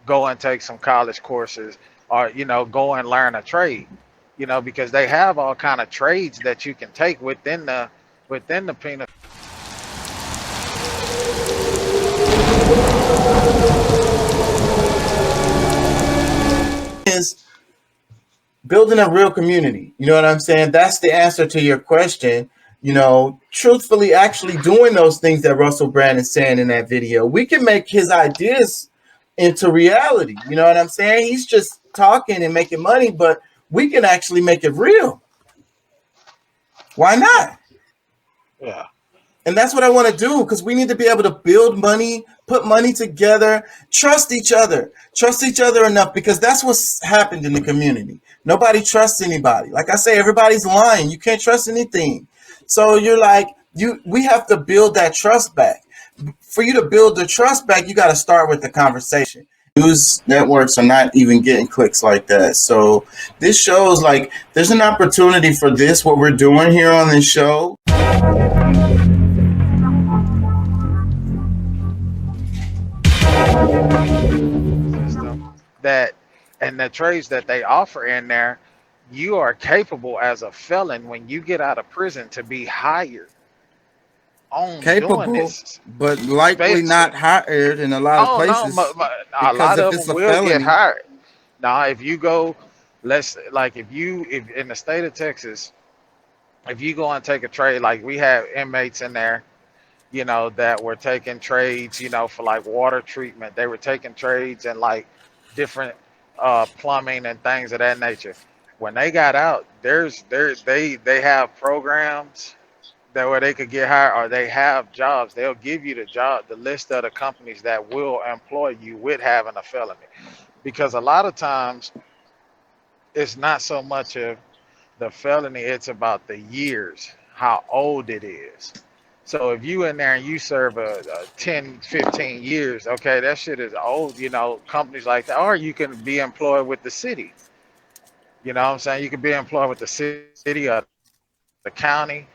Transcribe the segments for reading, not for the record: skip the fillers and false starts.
go and take some college courses, or go and learn a trade. Because they have all kind of trades that you can take within the penal. Is building a real community. You know what I'm saying? That's the answer to your question. Truthfully, actually doing those things that Russell Brand is saying in that video, we can make his ideas into reality. You know what I'm saying? He's just talking and making money, but we can actually make it real. Why Yeah, not? yeah, And that's what I want to do, because we need to be able to build money, put money together, trust each other enough, because that's what's happened in the community. Nobody trusts anybody. Like I say, everybody's lying. You can't trust anything. So you're like, we have to build that trust back. For you to build the trust back, you got to start with the conversation. News networks are not even getting clicks like that. So this shows like there's an opportunity for this, what we're doing here on this show. system that and the trades that they offer in there, you are capable as a felon when you get out of prison to be hired on doing Capable, this. but likely Space. not hired in a lot of Oh no, places a because lot if of it's them a will get felony. hired. Now, if you go, let's like if in the state of Texas, if you go and take a trade, like we have inmates in there, that were taking trades, for like water treatment. They were taking trades and like different plumbing and things of that nature. When they got out, they have programs that where they could get hired, or they have jobs. They'll give you the list of the companies that will employ you with having a felony. Because a lot of times it's not so much of the felony, it's about the years, how old it is. So if you in there and you serve a 10, 15 years, okay, that shit is old, companies like that. Or you can be employed with the city. You know what I'm saying? You can be employed with the city or the county.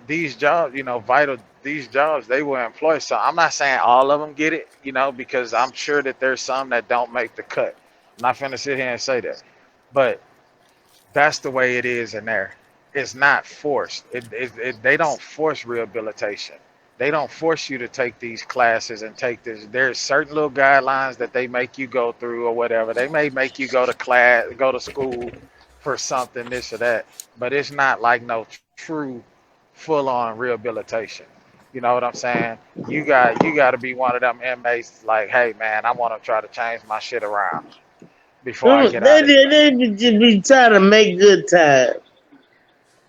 These jobs, vital, these jobs, they will employ. So I'm not saying all of them get it, because I'm sure that there's some that don't make the cut. I'm not finna sit here and say that. But that's the way it is in there. It's not forced. They don't force rehabilitation. They don't force you to take these classes and take this. There's certain little guidelines that they make you go through or whatever. They may make you go to school for something, this or that, but it's not like no true full-on rehabilitation. You know what I'm saying? You got to be one of them inmates like, hey man, I want to try to change my shit around before I get out of here. They just be trying to make good time.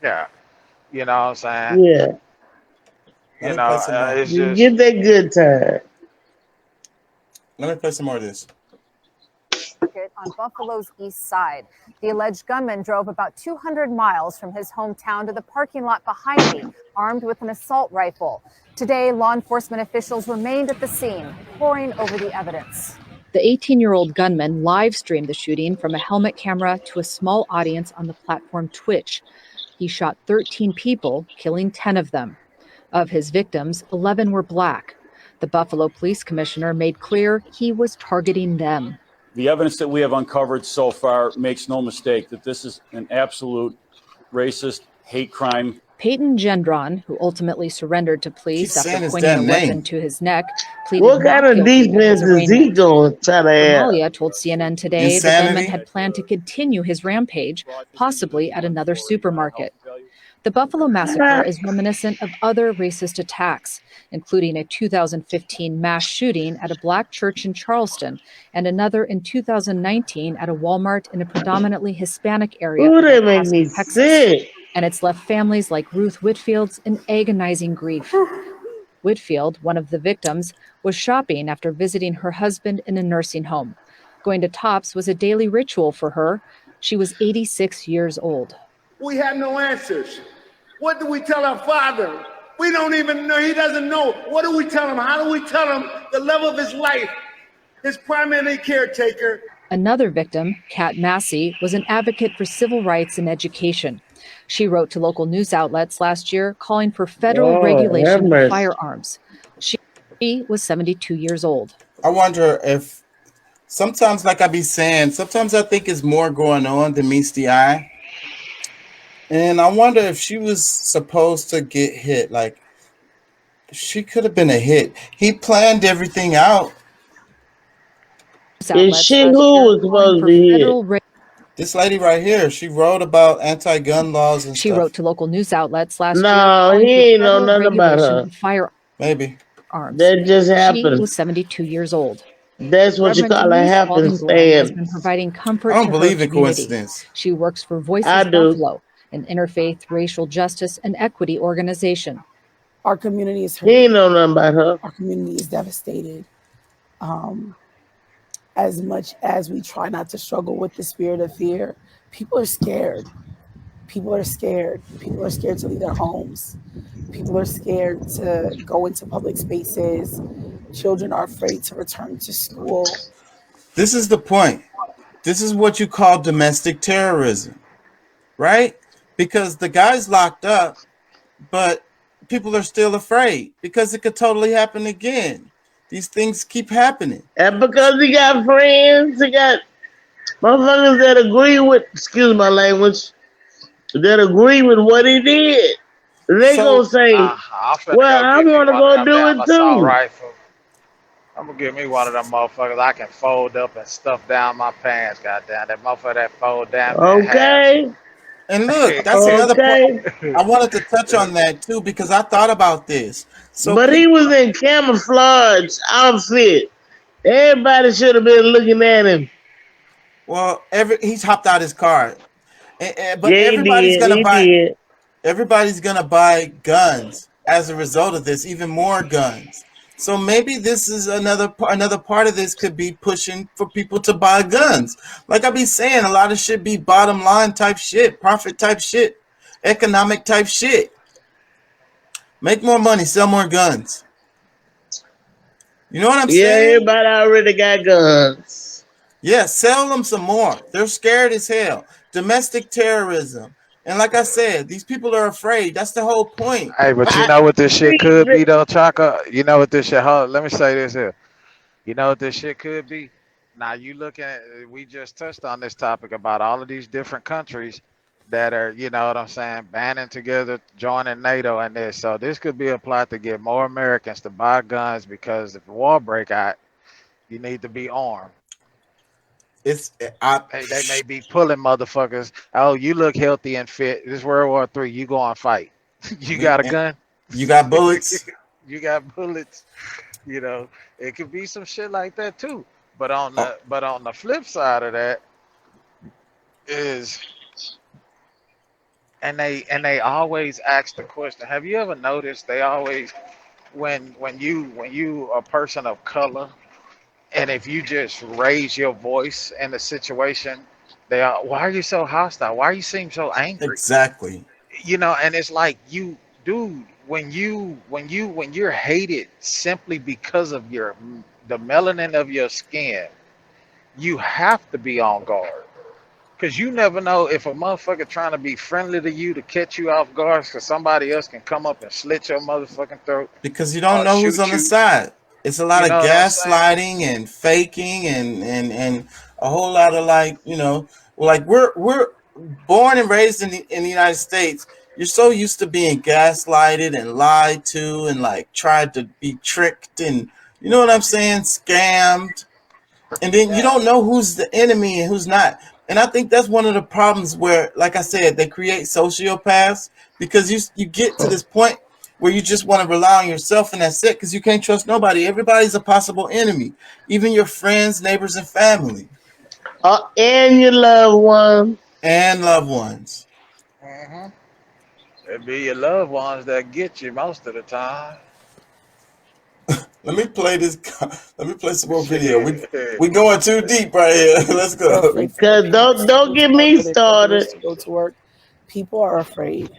Yeah, you know what I'm saying? Yeah. Let me play some more. It's just Get that good time. Let me play some more of this. On Buffalo's east side. The alleged gunman drove about 200 miles from his hometown to the parking lot behind me, armed with an assault rifle. Today, law enforcement officials remained at the scene, poring over the evidence. The 18-year-old gunman live streamed the shooting from a helmet camera to a small audience on the platform Twitch. He shot 13 people, killing 10 of them. Of his victims, 11 were Black. The Buffalo Police Commissioner made clear he was targeting them. The evidence that we have uncovered so far makes no mistake that this is an absolute racist hate crime. Peyton Gendron, who ultimately surrendered to police Keep saying after his pointing a damn weapon name. to his neck, pleaded What not kind of guilty at defense his is he arraignment. gonna try to have? Somalia told CNN today the Insanity. gunman had planned to continue his rampage, possibly at another supermarket. The Buffalo Massacre is reminiscent of other racist attacks, including a 2015 mass shooting at a Black church in Charleston and another in 2019 at a Walmart in a predominantly Hispanic area Ooh, of they El make Paso, me Texas. sick. And it's left families like Ruth Whitfield's in agonizing grief. Whitfield, one of the victims, was shopping after visiting her husband in a nursing home. Going to Tops was a daily ritual for her. She was 86 years old. We have no answers. What do we tell our father? We don't even know. He doesn't know. What do we tell him? How do we tell him the level of his life? His primary caretaker. Another victim, Kat Massey, was an advocate for civil rights and education. She wrote to local news outlets last year calling for federal Oh, have regulation of mercy. firearms. She was 72 years old. I wonder if sometimes, like I be saying, sometimes I think it's more going on than meets the eye. And I wonder if she was supposed to get hit. Like, she could have been a hit. He planned everything out. News And outlets she last who year was calling supposed for to hit? federal ra- This lady right here, she wrote about anti-gun laws and She stuff. wrote to local news outlets last year No, calling he for ain't know federal nothing about regulation her. of firearms. Maybe. That just She happened. was 72 years old. That's what you Reverend call a Denise Spalding Graham has happenstance. been providing I comfort don't to her believe in community. coincidence. She works for I Voices do. Buffalo, an interfaith racial justice and equity organization. Our community is He ain't hurting. know nothing about her. Our community is devastated. As much as we try not to struggle with the spirit of fear, people are scared. People are scared. People are scared to leave their homes. People are scared to go into public spaces. Children are afraid to return to school. This is the point. This is what you call domestic terrorism, right? Because the guy's locked up, but people are still afraid because it could totally happen again. These things keep happening. And because he got friends, he got motherfuckers that agree with, excuse my language, that agree with what he did. They So gonna say, I'm finna well, go I get me want to one of go them do damn it assault too. rifles. I'm gonna get me one of them motherfuckers I can fold up and stuff down my pants. Goddamn, that motherfucker that fold down in half. Okay, and look, that's another point. okay. I wanted to touch on that too because I thought about this. So But he people, was in camouflage outfit. Everybody should have been looking at him. well, he's hopped out his car, but Yeah, he did. He did. everybody's gonna buy guns as a result of this, even more guns. So maybe this is another part of this could be pushing for people to buy guns. Like I be saying, a lot of shit be bottom line type shit, profit type shit, economic type shit. Make more money, sell more guns. You know what I'm Yeah, saying? everybody already got guns. Yeah, sell them some more. They're scared as hell. Domestic terrorism. And like I said, these people are afraid. That's the whole point. Hey, but you I know what this shit could be though, Chaka? You know what this shit? Hold, let me say this here. You know what this shit could be? Now you looking at, we just touched on this topic about all of these different countries that are, you know what I'm saying, banding together, joining NATO and this. So this could be a plot to get more Americans to buy guns because if the war break out, you need to be armed. They may be pulling motherfuckers. Oh, you look healthy and fit. This World War III. You go and fight. You got a gun. You got bullets. You got bullets. You know, it could be some shit like that too. But on the flip side of that is, and they always ask the question. Have you ever noticed they always when you a person of color, and if you just raise your voice in the situation, they are, why are you so hostile? Why you seem so angry? Exactly. You know, and it's like, you, dude, when you're hated simply because of the melanin of your skin, you have to be on guard. Cause you never know if a motherfucker trying to be friendly to you to catch you off guard, cause somebody else can come up and slit your motherfucking throat Because you don't or know who's shoot on the you. side. It's a lot You of know what I'm saying? gaslighting and faking and a whole lot of, like, like we're born and raised in the United States. You're so used to being gaslighted and lied to and like tried to be tricked and, you know what I'm saying, scammed. And then you don't know who's the enemy and who's not. And I think that's one of the problems where, like I said, they create sociopaths because you get to this point where you just want to rely on yourself and that's it, because you can't trust nobody. Everybody's a possible enemy, even your friends, neighbors, and family And your loved one. and loved ones. Hmm. It be your loved ones that get you most of the time. Let me play this. Let me play some more video. We going too deep right here. Let's People are go. afraid for Because their parents to don't go get to work me or their caregivers started. to go to work. People are afraid.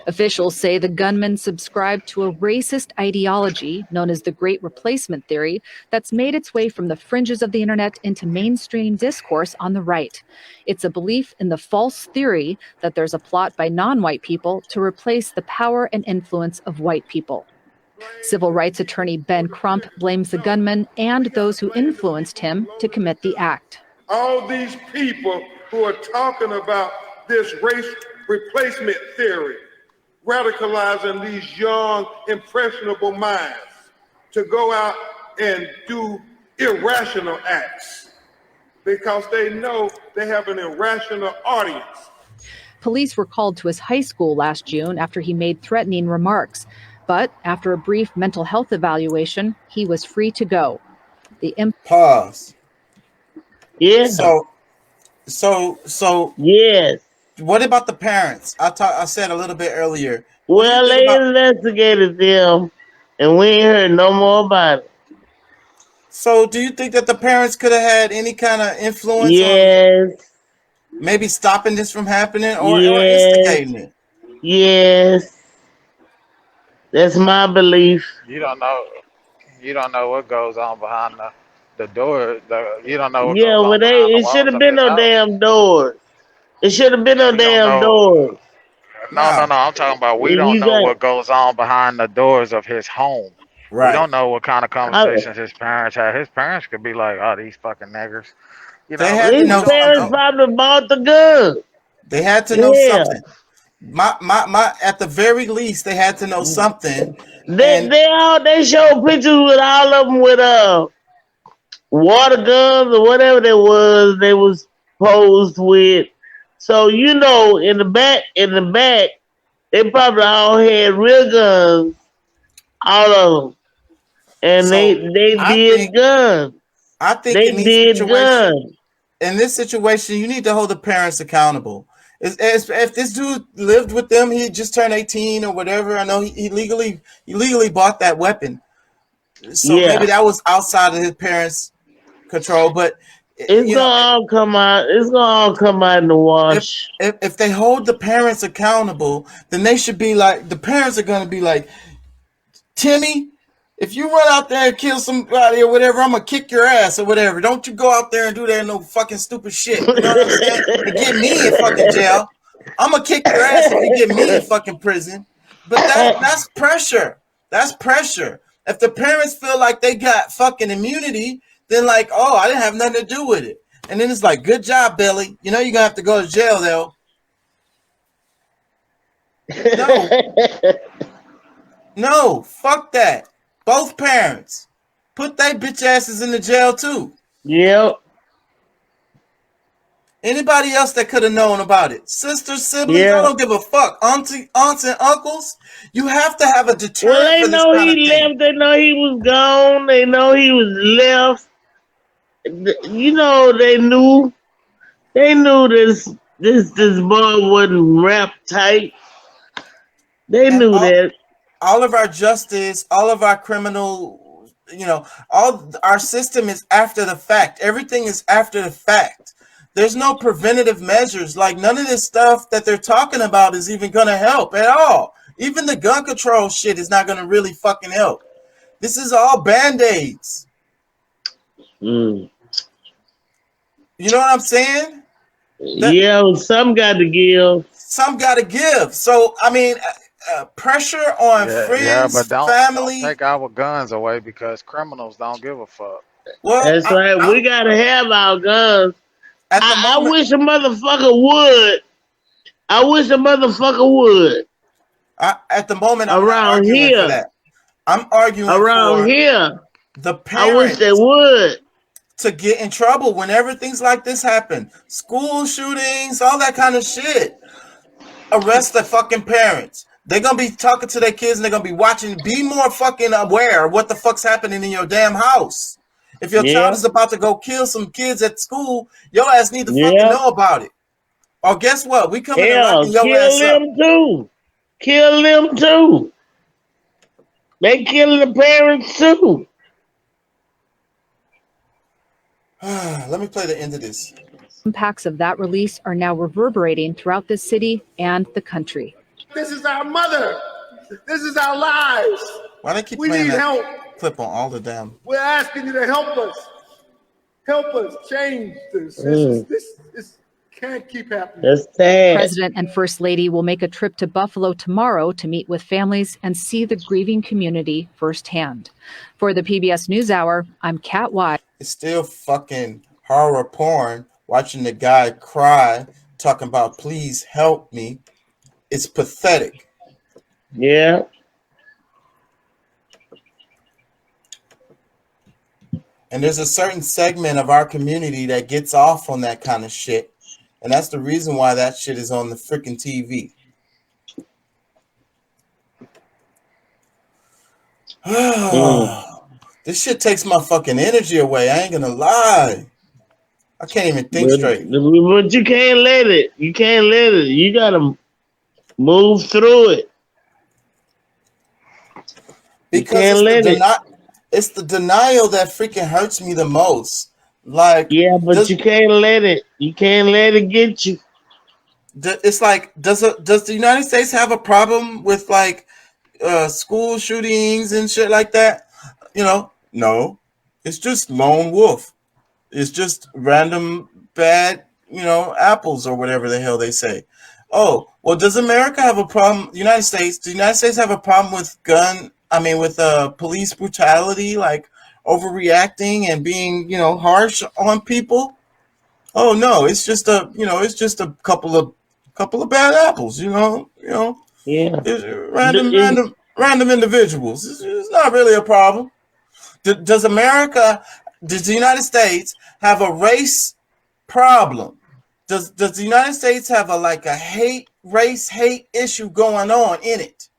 Officials say the gunman subscribed to a racist ideology known as the Great Replacement Theory that's made its way from the fringes of the internet into mainstream discourse on the right. It's a belief in the false theory that there's a plot by non-white people to replace the power and influence of white people. Civil rights attorney Ben Crump blames the gunman and those who influenced him to commit the act. All these people who are talking about this race replacement theory, radicalizing these young, impressionable minds to go out and do irrational acts because they know they have an irrational audience. Police were called to his high school last June after he made threatening remarks. But after a brief mental health evaluation, he was free to go. Pause. Yeah. So Yes. what about the parents? I said a little bit earlier. Well, they investigated them, and we ain't heard no more about it. So do you think that the parents could have had any kind of influence on Yes. maybe stopping this from happening or Yes. instigating it? Yes. That's my belief. You don't know. You don't know what goes on behind the door. You don't know what Yeah, goes well, on behind the it should walls have of been his no house. damn doors. It should have been no We don't damn know. doors. No. Nah. I'm talking about we don't You know got what goes on behind the doors of his home. We Right. don't know what kind of I, conversations his parents had. His parents could be like, "Oh, these fucking niggers," you They know. had to his know We don't parents something. probably bought the gun. They had to know Yeah. something. My at the very least, they had to know something. And They showed pictures with all of them with water guns or whatever they was posed with. So in the back, they probably all had real guns, all of them, and so they I did think guns. I think They in did guns. this situation, you need to hold the parents accountable. If this dude lived with them, he just turned 18 or whatever. I know he legally bought that weapon, so Yeah, maybe that was outside of his parents' control. But it's you gonna know, all come out. It's gonna all come out in the wash. if they hold the parents accountable, then they should be like, the parents are gonna be like, Timmy, if you run out there and kill somebody or whatever, I'm gonna kick your ass or whatever. Don't you go out there and do that no fucking stupid shit. You know what I'm saying? And get me in fucking jail. I'm gonna kick your ass if you get me in fucking prison. But that's pressure. That's pressure. If the parents feel like they got fucking immunity, then like, oh, I didn't have nothing to do with it. And then it's like, good job, Billy. You know you're gonna have to go to jail though. No, fuck that. Both parents. Put they bitch asses in the jail too. Yep. Anybody else that could have known about it? Sisters, siblings, Yeah. I don't give a fuck. Aunts and uncles, you have to have a deterrent Well, they for this know kind of he thing. left. They know he was gone. They know he was left. They knew. They knew this boy wasn't wrapped tight. They And knew that. all of our justice, all of our criminal, all our system is after the fact. Everything is after the fact. There's no preventative measures. Like none of this stuff that they're talking about is even going to help at all. Even the gun control shit is not going to really fucking help. This is all Band-Aids. Mm. You know what I'm saying? Some got to give. Some got to give. So, I mean, pressure on friends, but don't family. take our guns away because criminals don't give a fuck. Well, That's right. We got to have our guns. at the I moment, wish a motherfucker would. at the moment, I'm not Around arguing here. for that. I'm arguing Around for here. the I wish parents they would. to get in trouble whenever things like this happen. School shootings, all that kind of shit. Arrest the fucking parents. They're going to be talking to their kids and they're going to be watching. Be more fucking aware of what the fuck's happening in your damn house. If your child is about to go kill some kids at school, your ass need to fucking know about it. Or guess what? We coming and locking your ass up. Kill them too. They killing the parents too. Let me play the end of this. Impacts of that release are now reverberating throughout the city and the country. This is our mother. This is our lives. Why they keep We playing need that help. clip on all the damn? We're asking you to help us. Help us change this. Can't keep happening. That's sad. President and First Lady will make a trip to Buffalo tomorrow to meet with families and see the grieving community firsthand. For the PBS NewsHour, I'm Kat Wise. It's still fucking horror porn watching the guy cry, talking about please help me. It's pathetic. Yeah. And there's a certain segment of our community that gets off on that kind of shit. And that's the reason why that shit is on the freaking TV. This shit takes my fucking energy away. I ain't gonna lie. I can't even think straight. But you can't let it. You can't let it. You gotta move through it. Because it's the denial that freaking hurts me the most. Like, yeah, but you can't let it. You can't let it get you. It's like, does the United States have a problem with like school shootings and shit like that? You know, no. It's just lone wolf. It's just random bad, apples or whatever the hell they say. Oh, well, does America have a problem? The United States have a problem with police brutality, like overreacting and being, harsh on people? Oh no, it's just a couple of bad apples, Yeah. It's random individuals. It's not really a problem. Does the United States have a race problem? Does the United States have a race hate issue going on in it?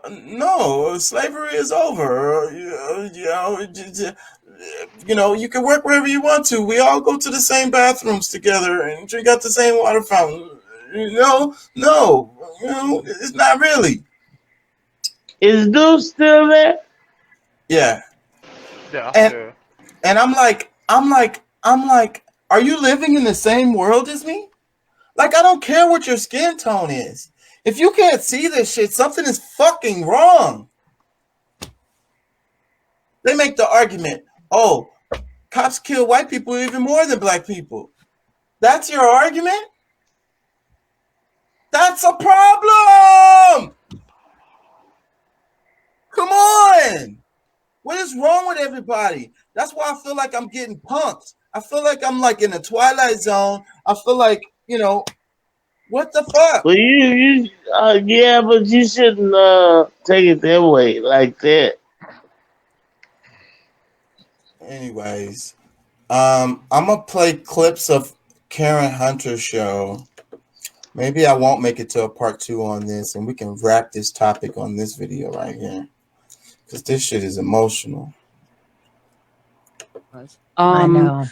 No, slavery is over. You can work wherever you want to. We all go to the same bathrooms together and drink out the same water fountain. No, it's not really. Is Deuce still there? Yeah. Yeah. And I'm like, are you living in the same world as me? Like, I don't care what your skin tone is. If you can't see this shit, something is fucking wrong. They make the argument, oh, cops kill white people even more than black people. That's your argument? That's a problem! Come on! What is wrong with everybody? That's why I feel like I'm getting punked. I feel like I'm like in the Twilight Zone. I feel like, what the fuck? Well, yeah, but you shouldn't take it that way, like that. Anyways, I'm gonna play clips of Karen Hunter's show. Maybe I won't make it to a part 2 on this, and we can wrap this topic on this video right here, because this shit is emotional. I know.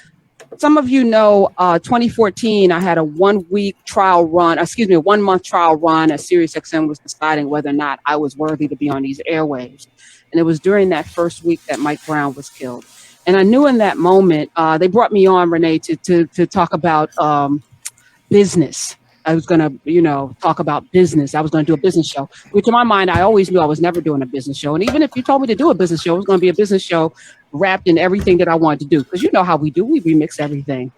Some of you know, 2014, I had a 1 month trial run as SiriusXM was deciding whether or not I was worthy to be on these airwaves. And it was during that first week that Mike Brown was killed. And I knew in that moment, they brought me on, Renee, to talk about business. I was going to, talk about business. I was going to do a business show, which in my mind, I always knew I was never doing a business show. And even if you told me to do a business show, it was going to be a business show wrapped in everything that I wanted to do. Because you know how we do, we remix everything.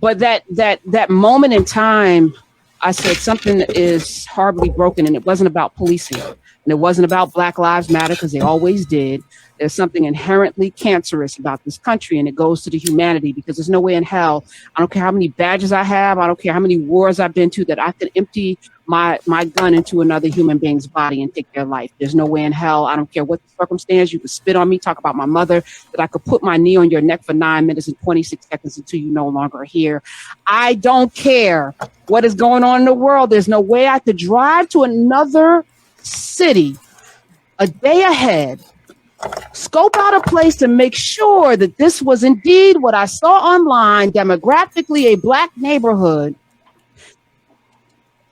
But that moment in time, I said something is horribly broken, and it wasn't about policing. And it wasn't about Black Lives Matter, because they always did. There's something inherently cancerous about this country, and it goes to the humanity, because there's no way in hell, I don't care how many badges I have, I don't care how many wars I've been to, that I could empty my gun into another human being's body and take their life. There's no way in hell, I don't care what the circumstance, you could spit on me, talk about my mother, that I could put my knee on your neck for 9 minutes and 26 seconds until you no longer are here. I don't care what is going on in the world. There's no way I could drive to another city a day ahead, scope out a place to make sure that this was indeed what I saw online, demographically a Black neighborhood,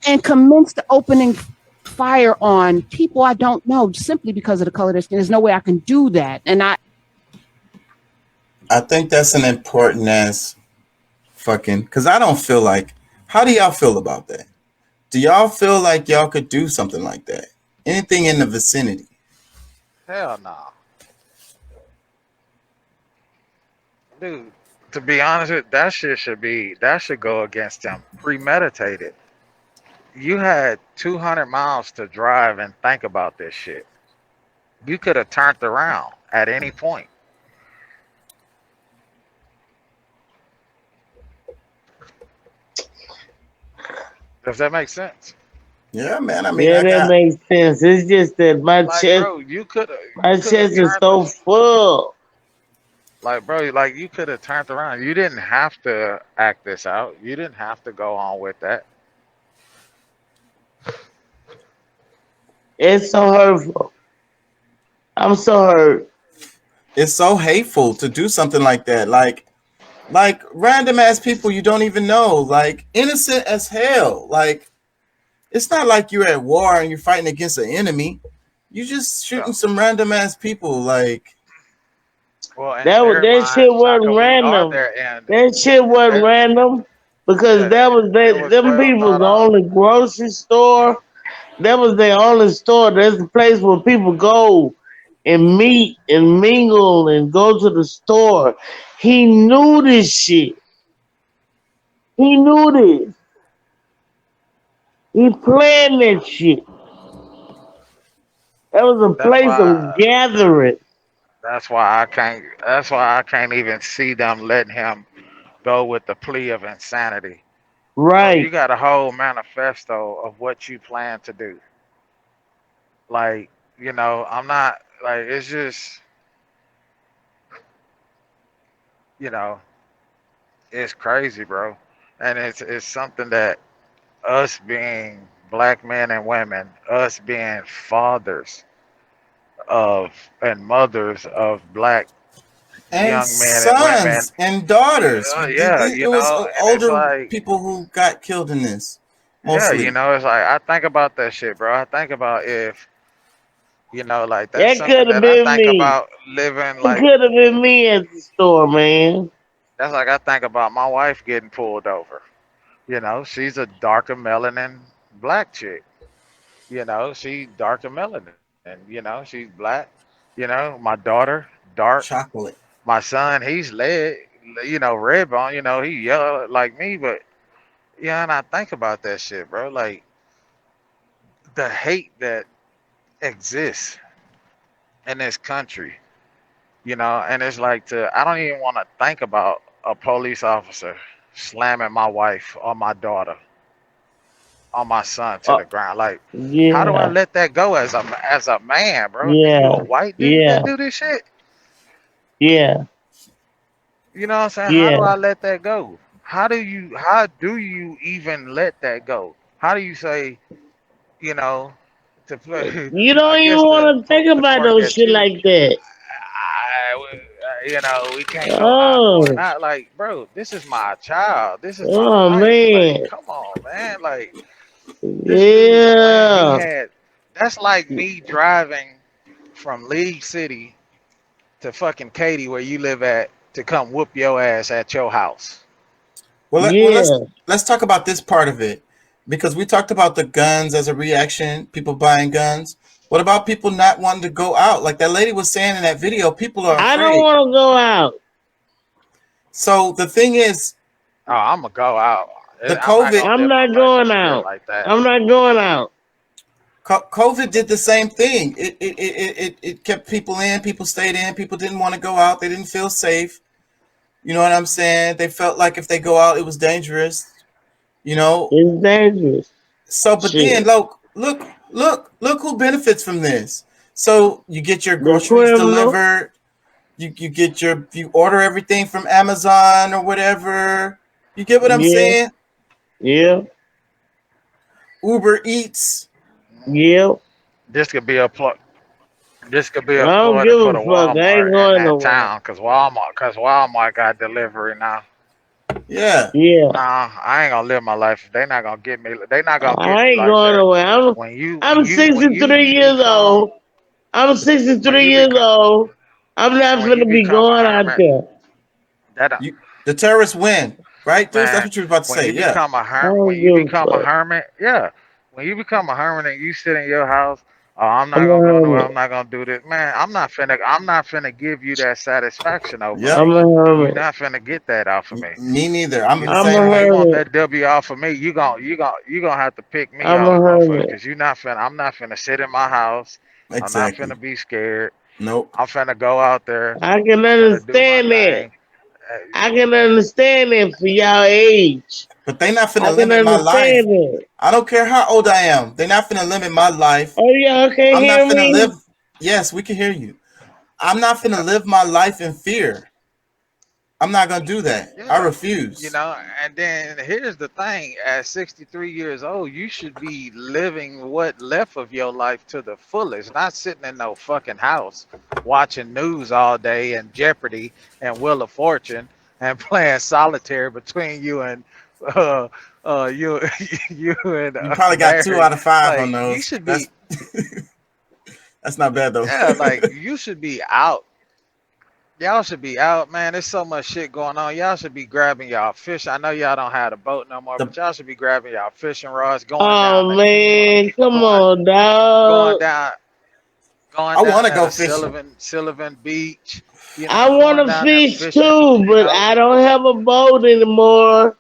and commence the opening fire on people I don't know simply because of the color of their skin. There's no way I can do that. And I think that's an important ass fucking, because I don't feel like, how do y'all feel about that? Do y'all feel like y'all could do something like that? Anything in the vicinity? Hell no. Dude, To be honest, that shit should go against him. Premeditated. You had 200 miles to drive and think about this shit. You could have turned around at any point. Does that make sense? Yeah, man. I mean, Yeah, I that got. makes sense. It's just that Like, bro, my you could have chest is turned so full. like, bro, like you could have turned around. You didn't have to act this out. You didn't have to go on with that. It's so hurtful. I'm so hurt. It's so hateful to do something like that. Like random ass people you don't even know. Like innocent as hell. Like it's not like you're at war and you're fighting against an enemy. You just shooting Yeah. some random ass people. Like Well, in That their shit mind, wasn't Shaka, we are random. their end. That shit wasn't They, random because yeah, it was them well people's thought out. only grocery store. That was their only store. That's the place where people go and meet and mingle and go to the store. He knew this shit. He knew this. He planned that shit. That was a That's place of why. gathering. That's why I can't. That's why I can't even see them letting him go with the plea of insanity. Bro, you Right. got a whole manifesto of what you plan to do. Like, I'm not like it's just, you know, it's crazy, bro. And it's something that us being black men and women, us being fathers of and mothers of black and young men and women, sons and daughters. yeah, It was and it's older like, people who got killed in this, yeah, mostly. it's like I think about that shit, bro. I think about if, like that's That something could have that I been think me. about living It like. could have been me at the store, man. That's like I think about my wife getting pulled over. She's a darker melanin black chick. She darker melanin. And she's black. My daughter, dark. Chocolate. My son, he's red bone, he yellow like me, but yeah, and I think about that shit, bro. Like the hate that exists in this country, and it's like I don't even want to think about a police officer slamming my wife or my daughter or my son to Uh, the ground. Like, how do I yeah, let that go as a man, bro? And you yeah, a white dude that yeah, do this shit? yeah, You know what I'm saying? How do yeah. I let that go? How do you even let that go? How do you say, you know, to play You I don't even guess want to think to about park no at shit you, like that. we can't go eye for an Oh, eye. Like, bro, this is my child. This is my oh wife. Like, man. come on, man. Like, this dude claimed he Yeah, had. That's like me driving from League City to fucking Katy, where you live at, to come whoop your ass at your house. Well, yeah. let's talk about this part of it because we talked about the guns as a reaction, people buying guns. What about people not wanting to go out? Like that lady was saying in that video, people are I don't afraid. want to go out. So the thing is, Oh, I'm gonna go out. the I'm not COVID gonna I'm live my not life in going fear out. like that. I'm not going out. COVID did the same thing. It kept people in, people stayed in, people didn't want to go out, they didn't feel safe. You know what I'm saying? They felt like if they go out, it was dangerous. You know. It's dangerous. So, but then Shit. look who benefits from this. So you get your The groceries criminal. delivered. You order everything from Amazon or whatever. You get what I'm Yeah, saying? yeah, Uber Eats. yeah. This could be a plug. This could be I a don't ploy give to a put a fuck. I ain't Walmart in going that nowhere. town, cause Walmart got delivery now. Yeah. Yeah, Nah, I ain't gonna live my life. They not gonna get me. They not gonna get I me ain't like going that. nowhere. I'm When you 63 years become old. I'm when 63 you years become old. I'm not when you gonna be become a going out hermit, there. that The terrorists win, right, Deuce? That's man. what you were about to When say. you Yeah. become a I hermit, don't give a fuck. yeah. When you become a hermit and you sit in your house Oh, I'm not I'm a gonna go nowhere. I'm hermit. not gonna do this, man. I'm not finna give you that satisfaction over Yep. me. I'm a You're hermit. not finna get that off of me. Me neither. I'm the I'm a If same you way. want hermit. that W off of me, you gonna have to pick me I'm off, a motherfucker. hermit. Cause I'm not finna sit in my house. I'm not Exactly. finna be scared. Nope. I'm finna go out there. I can I'm finna do my understand that. thing. I can understand that for y'all age. But they not I finna can limit my life. understand that. I don't care how old I am. They're not finna limit my life. Oh, y'all can't I'm not hear finna me? live. Yes, we can hear you. I'm not finna live my life in fear. I'm not gonna do that. I Yeah, refuse. and then here's the thing: at 63 years old, you should be living what left of your life to the fullest, not sitting in no fucking house watching news all day and Jeopardy and Wheel of Fortune and playing solitaire between you and uh you you and You probably got 2 Mary. out of 5 on Like you those. should That's be, that's not bad though. yeah, like you should be out. Y'all should be out, man. There's so much shit going on. Y'all should be grabbing y'all fish. I know y'all don't have the boat no more, The but y'all should be grabbing y'all fishing rods, going down Oh to man, come going on, going dog. down going I want down to there go to fishing. Sullivan Beach. I want Going to down there fish fishing. too, but I don't have a boat anymore.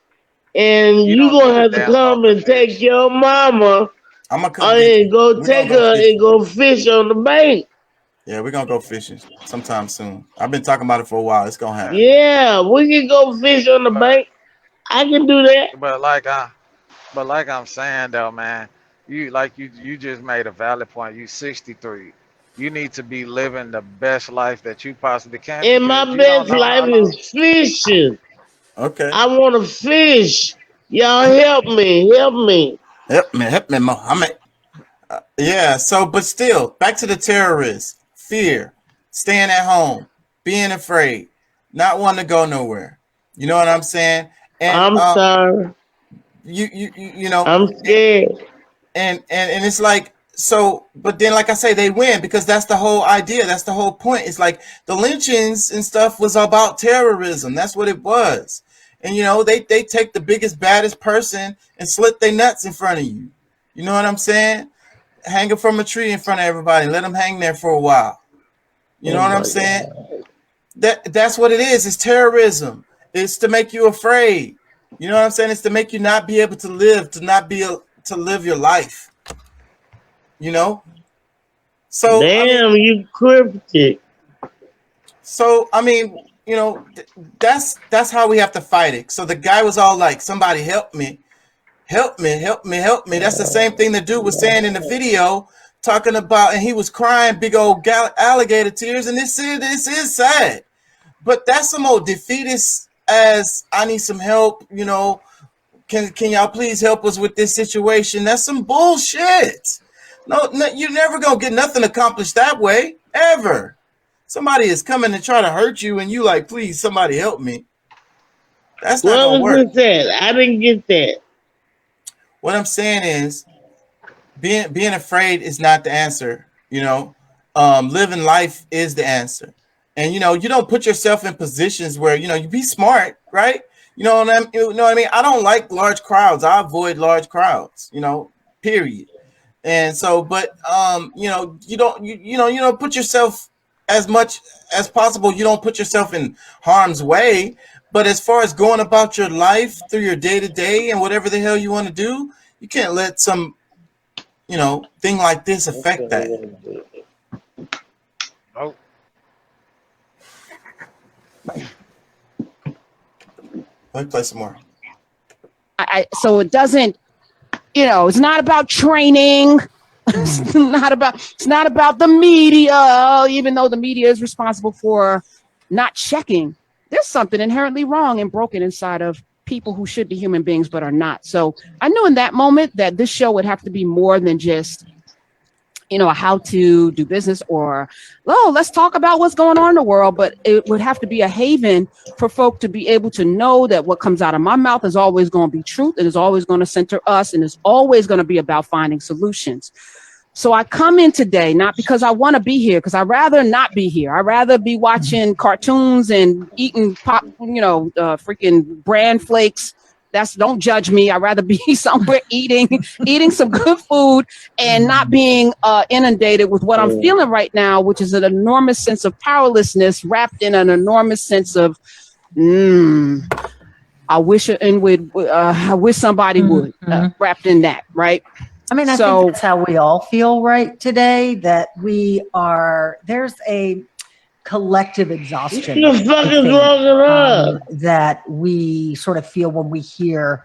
And You you don't gonna need a have to damn boat come to and take fish. your mama I'm gonna come get and you. go We're gonna take go her and fishing. go fish on the bank. Yeah, we're gonna go fishing sometime soon. I've been talking about it for a while. It's gonna happen. Yeah, we can go fish on the But bank. I can do that. but like I but like I'm saying though, man, you just made a valid point. You 63. You need to be living the best life that you possibly can And my because you don't best know life how long. is fishing. Okay. I want to fish. Y'all help me. Help me. Help me, Mohammed. Yeah. So, but still, back to the terrorists. Fear, staying at home, being afraid, not wanting to go nowhere. You know what I'm saying? And I'm sorry. you know, I'm scared. and it's like so. But then, like I say, they win because that's the whole idea. That's the whole point. It's like the lynchings and stuff was about terrorism. That's what it was. And they take the biggest, baddest person and slit their nuts in front of you. You know what I'm saying? Hanging from a tree in front of everybody, let them hang there for a while. You Oh know what I'm my saying? God. That's what it is. It's terrorism. It's to make you afraid. You know what I'm saying? It's to make you not be able to live, to live your life. You know. So I mean, Damn, you cryptic. that's how we have to fight it. So the guy was all like, "Somebody help me, help me, help me, help me." That's the same thing the dude was saying in the video, talking about, and he was crying big old alligator tears. And this is sad. But that's some old defeatist as I need some help, can y'all please help us with this situation? That's some bullshit. No, you're never gonna get nothing accomplished that way, ever. Somebody is coming to try to hurt you and you like, please, somebody help me. That's not gonna What work. was this at? I didn't get that. What I'm saying is being afraid is not the answer, living life is the answer. And you don't put yourself in positions where you be smart, right? You know what I mean? I don't like large crowds. I avoid large crowds, period. And so, but you don't put yourself as much as possible. You don't put yourself in harm's way. But as far as going about your life through your day to day and whatever the hell you want to do, you can't let some thing like this affect that. Oh, Let me play some more. So it doesn't, it's not about training. It's not about the media, even though the media is responsible for not checking. There's something inherently wrong and broken inside of people who should be human beings but are not. So I knew in that moment that this show would have to be more than just how to do business or, let's talk about what's going on in the world. But it would have to be a haven for folk to be able to know that what comes out of my mouth is always going to be truth. It is always going to center us and is always going to be about finding solutions. So I come in today, not because I want to be here, because I'd rather not be here. I'd rather be watching cartoons and eating freaking bran flakes don't judge me. I'd rather be somewhere eating some good food and not being inundated with what I'm feeling right now, which is an enormous sense of powerlessness wrapped in an enormous sense of, I wish somebody would, wrapped in that, right? I mean, I think that's how we all feel right today, that there's a collective exhaustion What the fuck I is think, wrong with us? that we sort of feel when we hear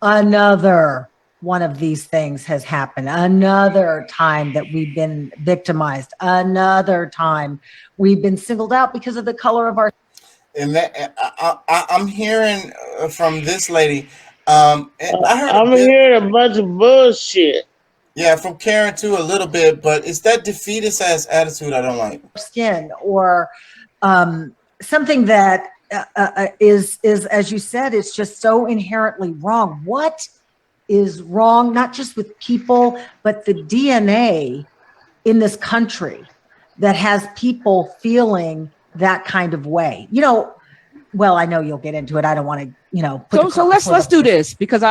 another one of these things has happened, another time that we've been victimized, another time we've been singled out because of the color of our. And that I'm hearing from this lady. And I heard I'm hearing a bunch of bullshit. Yeah, from Karen too, a little bit, but it's that defeatist ass attitude I don't like. Skin or something that is, as you said, it's just so inherently wrong. What is wrong, not just with people, but the DNA in this country that has people feeling that kind of way? Well, I know you'll get into it. I don't want to, So let's do this, because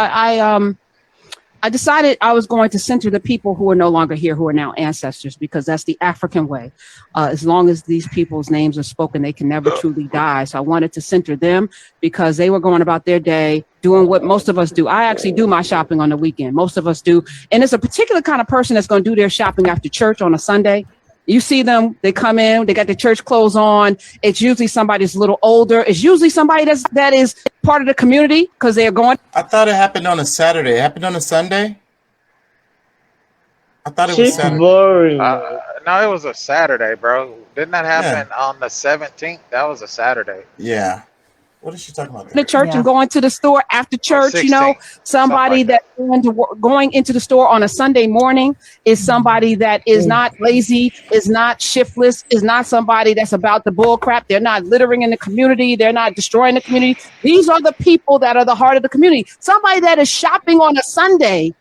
I decided I was going to center the people who are no longer here, who are now ancestors, because that's the African way. As long as these people's names are spoken, they can never truly die. So I wanted to center them because they were going about their day, doing what most of us do. I actually do my shopping on the weekend. Most of us do. And it's a particular kind of person that's going to do their shopping after church on a Sunday. You see them, they come in, they got their church clothes on. It's usually somebody that's a little older. It's usually somebody that is part of the community because they're going. I thought it happened on a Saturday. It happened on a Sunday? I thought it was Saturday. Boring. No, it was a Saturday, bro. Didn't that happen on the 17th? That was a Saturday. Yeah. What is she talking about? The church and going to the store after church, 16, somebody that's going into the store on a Sunday morning is somebody that is not lazy, is not shiftless, is not somebody that's about the bull crap. They're not littering in the community. They're not destroying the community. These are the people that are the heart of the community. Somebody that is shopping on a Sunday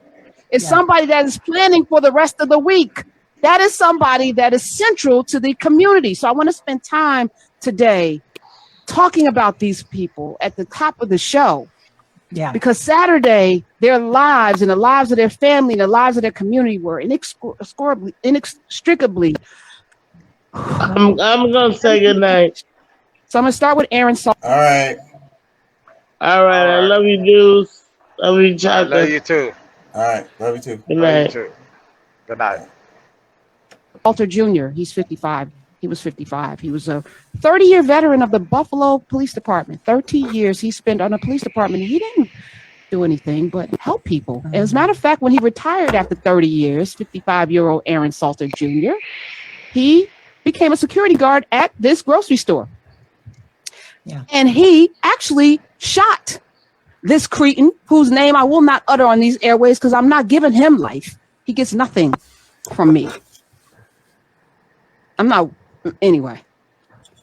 is somebody that is planning for the rest of the week. That is somebody that is central to the community. So I want to spend time today talking about these people at the top of the show. Yeah. Because Saturday, their lives and the lives of their family and the lives of their community were inextricably. I'm gonna say good night. So I'm gonna start with Aaron Salter. All right. I love you, dudes. Love you, I chocolate. love you too. All right. Love you too. Good Love you night. too. Good night. Salter Jr., he's 55. He was 55. He was a 30-year veteran of the Buffalo Police Department. 13 years he spent on the police department. He didn't do anything but help people. As a matter of fact, when he retired after 30 years, 55-year-old Aaron Salter Jr., he became a security guard at this grocery store. Yeah. And he actually shot this cretin, whose name I will not utter on these airways because I'm not giving him life. He gets nothing from me. I'm not. Anyway,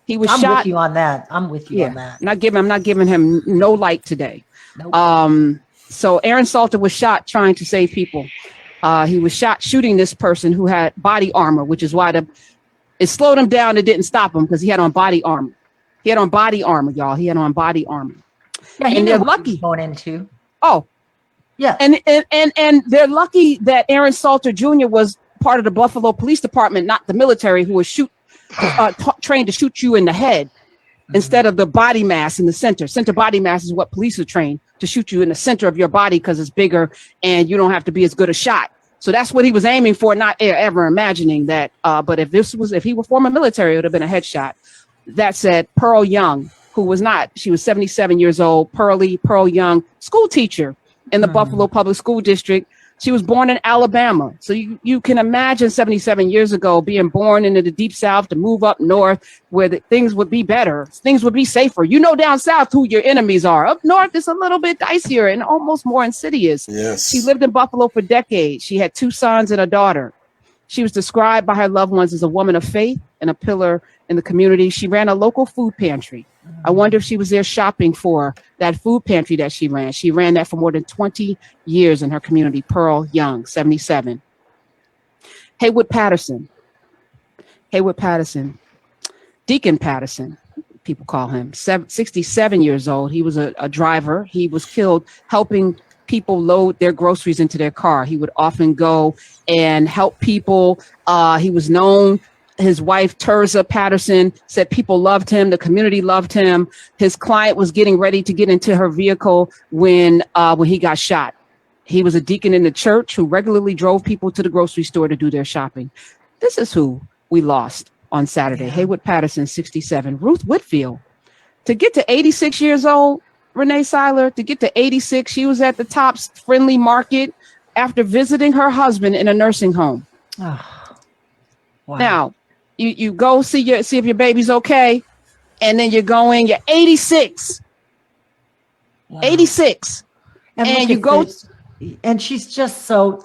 he was I'm shot. with you on that. I'm with you on that. I'm not giving him no light today. Nope. So Aaron Salter was shot trying to save people. He was shot shooting this person who had body armor, which is why it slowed him down. It didn't stop him because he had on body armor. He had on body armor, y'all. He had on body armor. Yeah, and they're lucky going into. Oh, yeah. And they're lucky that Aaron Salter Jr. was part of the Buffalo Police Department, not the military, who was trained to shoot you in the head instead of the body mass in the center. Center body mass is what police are trained to shoot you in the center of your body because it's bigger and you don't have to be as good a shot. So that's what he was aiming for, not ever imagining that. But if he were former military, it would have been a headshot. That said, Pearl Young, who was not, she was 77 years old, Pearl Young, school teacher in the Buffalo Public School District. She was born in Alabama. So you can imagine 77 years ago being born into the deep South to move up north where things would be better. Things would be safer. You know down south who your enemies are. Up north, it's a little bit dicier and almost more insidious. Yes. She lived in Buffalo for decades. She had 2 sons and a daughter. She was described by her loved ones as a woman of faith and a pillar in the community. She ran a local food pantry. I wonder if she was there shopping for that food pantry that she ran. She ran that for more than 20 years in her community. Pearl Young, 77. Haywood Patterson. Deacon Patterson. people call him, 67 years old. He was a driver. He was killed helping people load their groceries into their car. He would often go and help people. He was known. His wife, Terza Patterson, said people loved him. The community loved him. His client was getting ready to get into her vehicle when he got shot. He was a deacon in the church who regularly drove people to the grocery store to do their shopping. This is who we lost on Saturday. Haywood Patterson, 67. Ruth Whitfield, to get to 86 years old, Renee Seiler, to get to 86, she was at the Tops Friendly Market after visiting her husband in a nursing home. Oh, wow. Now, you go see if your baby's okay, and then you're 86. Wow. 86. And you go... And she's just so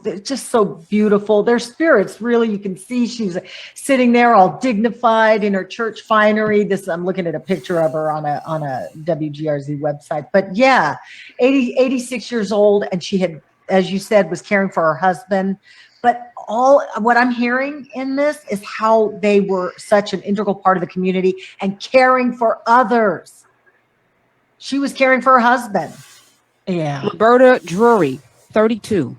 beautiful. Their spirits, really, you can see she's sitting there all dignified in her church finery. I'm looking at a picture of her on a WGRZ website. But yeah, 86 years old, and she had, as you said, was caring for her husband. But all what I'm hearing in this is how they were such an integral part of the community and caring for others. She was caring for her husband. Yeah. Roberta Drury, 32.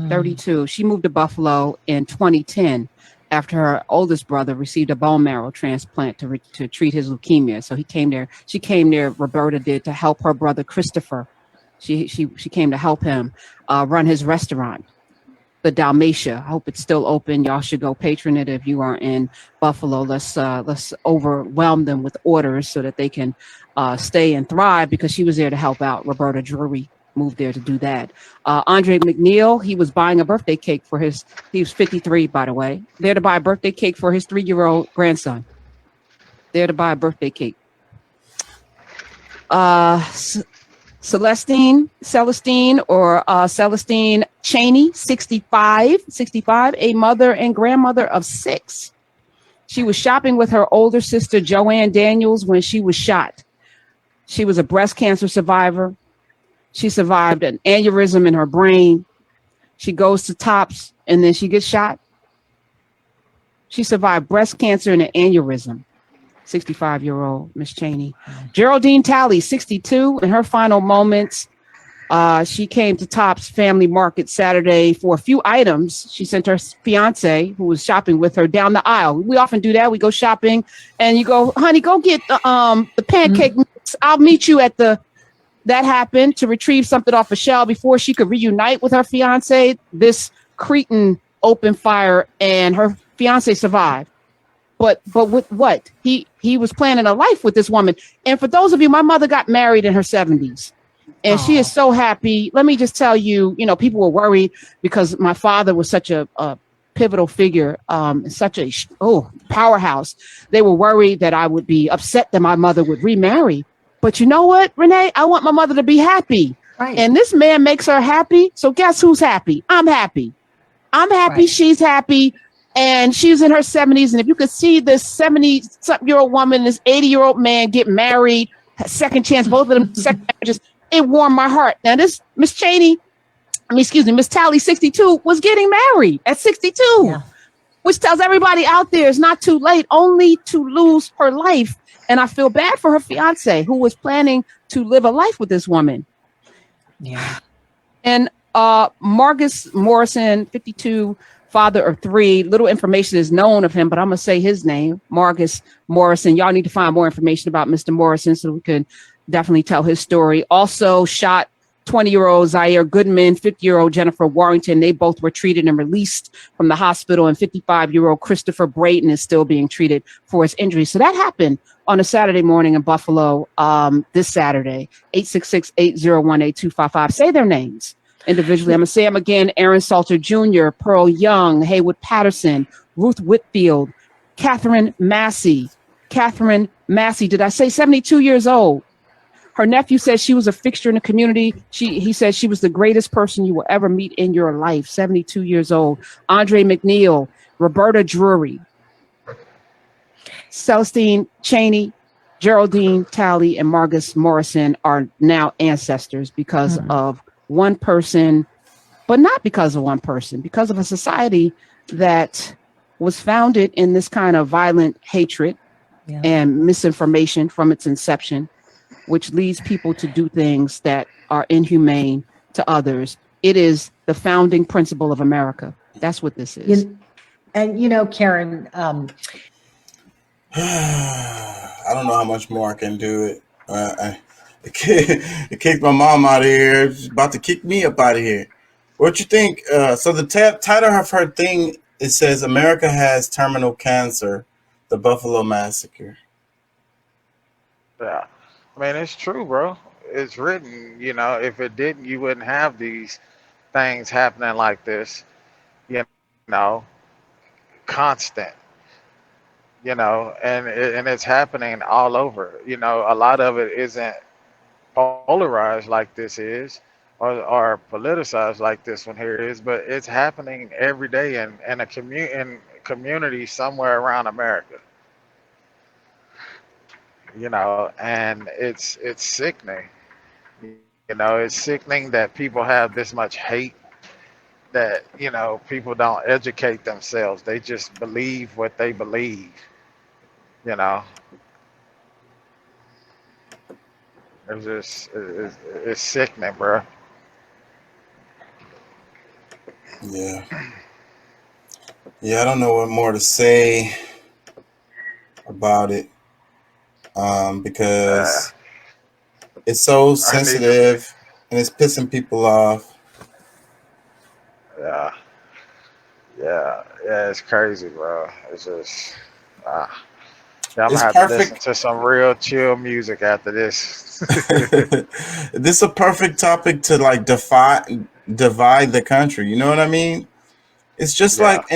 32. She moved to Buffalo in 2010 after her oldest brother received a bone marrow transplant to treat his leukemia. So he came there. She came there, Roberta did, to help her brother Christopher. She came to help him run his restaurant, the Dalmatia. I hope it's still open. Y'all should go patron it if you are in Buffalo. Let's overwhelm them with orders so that they can stay and thrive, because she was there to help out. Roberta Drury moved there to do that. Andre McNeil, he was buying a birthday cake for he was 53, by the way, there to buy a birthday cake for his 3-year-old grandson. There to buy a birthday cake. Celestine Cheney, 65, a mother and grandmother of 6. She was shopping with her older sister, Joanne Daniels, when she was shot. She was a breast cancer survivor. She survived an aneurysm in her brain. She goes to Tops and then she gets shot. She survived breast cancer and an aneurysm. 65-year-old Miss Cheney. Geraldine Talley, 62, in her final moments. She came to Tops Family Market Saturday for a few items. She sent her fiance, who was shopping with her, down the aisle. We often do that. We go shopping and you go, honey, go get the pancake mix. I'll meet you at that happened to retrieve something off a shelf before she could reunite with her fiance. This cretin opened fire and her fiance survived. But with what? He was planning a life with this woman. And for those of you, my mother got married in her 70s. And she is so happy. Let me just tell you, people were worried because my father was such a pivotal figure, such a powerhouse. They were worried that I would be upset that my mother would remarry. But you know what, Renee? I want my mother to be happy. Right. And this man makes her happy. So guess who's happy? I'm happy. I'm happy. Right. She's happy. And she's in her 70s. And if you could see this 70-something-year-old woman, this 80-year-old man get married, second chance, both of them second marriages, it warmed my heart. Now this Miss Miss Talley, 62, was getting married at 62, yeah. Which tells everybody out there it's not too late, only to lose her life. And I feel bad for her fiance, who was planning to live a life with this woman. Yeah. And Marcus Morrison, 52, father of 3. Little information is known of him, but I'm going to say his name, Marcus Morrison. Y'all need to find more information about Mr. Morrison so we can definitely tell his story. Also shot 20-year-old Zaire Goodman, 50-year-old Jennifer Warrington. They both were treated and released from the hospital, and 55-year-old Christopher Brayton is still being treated for his injuries. So that happened on a Saturday morning in Buffalo this Saturday. 866-801-8255. Say their names individually. I'm going to say them again. Aaron Salter Jr., Pearl Young, Haywood Patterson, Ruth Whitfield, Catherine Massey. Did I say 72 years old? Her nephew says she was a fixture in the community. He says she was the greatest person you will ever meet in your life. 72 years old. Andre McNeil, Roberta Drury, Celestine Cheney, Geraldine Talley, and Marcus Morrison are now ancestors because of one person, but not because of one person, because of a society that was founded in this kind of violent hatred Yeah. and misinformation from its inception, which leads people to do things that are inhumane to others. It is the founding principle of America. That's what this is. Karen, I don't know how much more I can do it. It kicked my mom out of here. She's about to kick me up out of here. What you think? So the title of her thing, it says America has terminal cancer, the Buffalo Massacre. Yeah. I mean, it's true, bro. It's written, if it didn't, you wouldn't have these things happening like this, you know, constant, and it's happening all over. A lot of it isn't polarized like this is, or politicized like this one here is, but it's happening every day in in community somewhere around America. And it's sickening. It's sickening that people have this much hate, that people don't educate themselves. They just believe what they believe. you know it's sickening, bro. Yeah. Yeah, I don't know what more to say about it, uh, because it's so I need to sensitive and it's pissing people off. yeah, yeah, it's crazy, bro. It's just uh, yeah, I'm gonna It's have to listen perfect. to some real chill music after this. This is a perfect topic to like divide the country. You know what I mean? It's just Yeah, like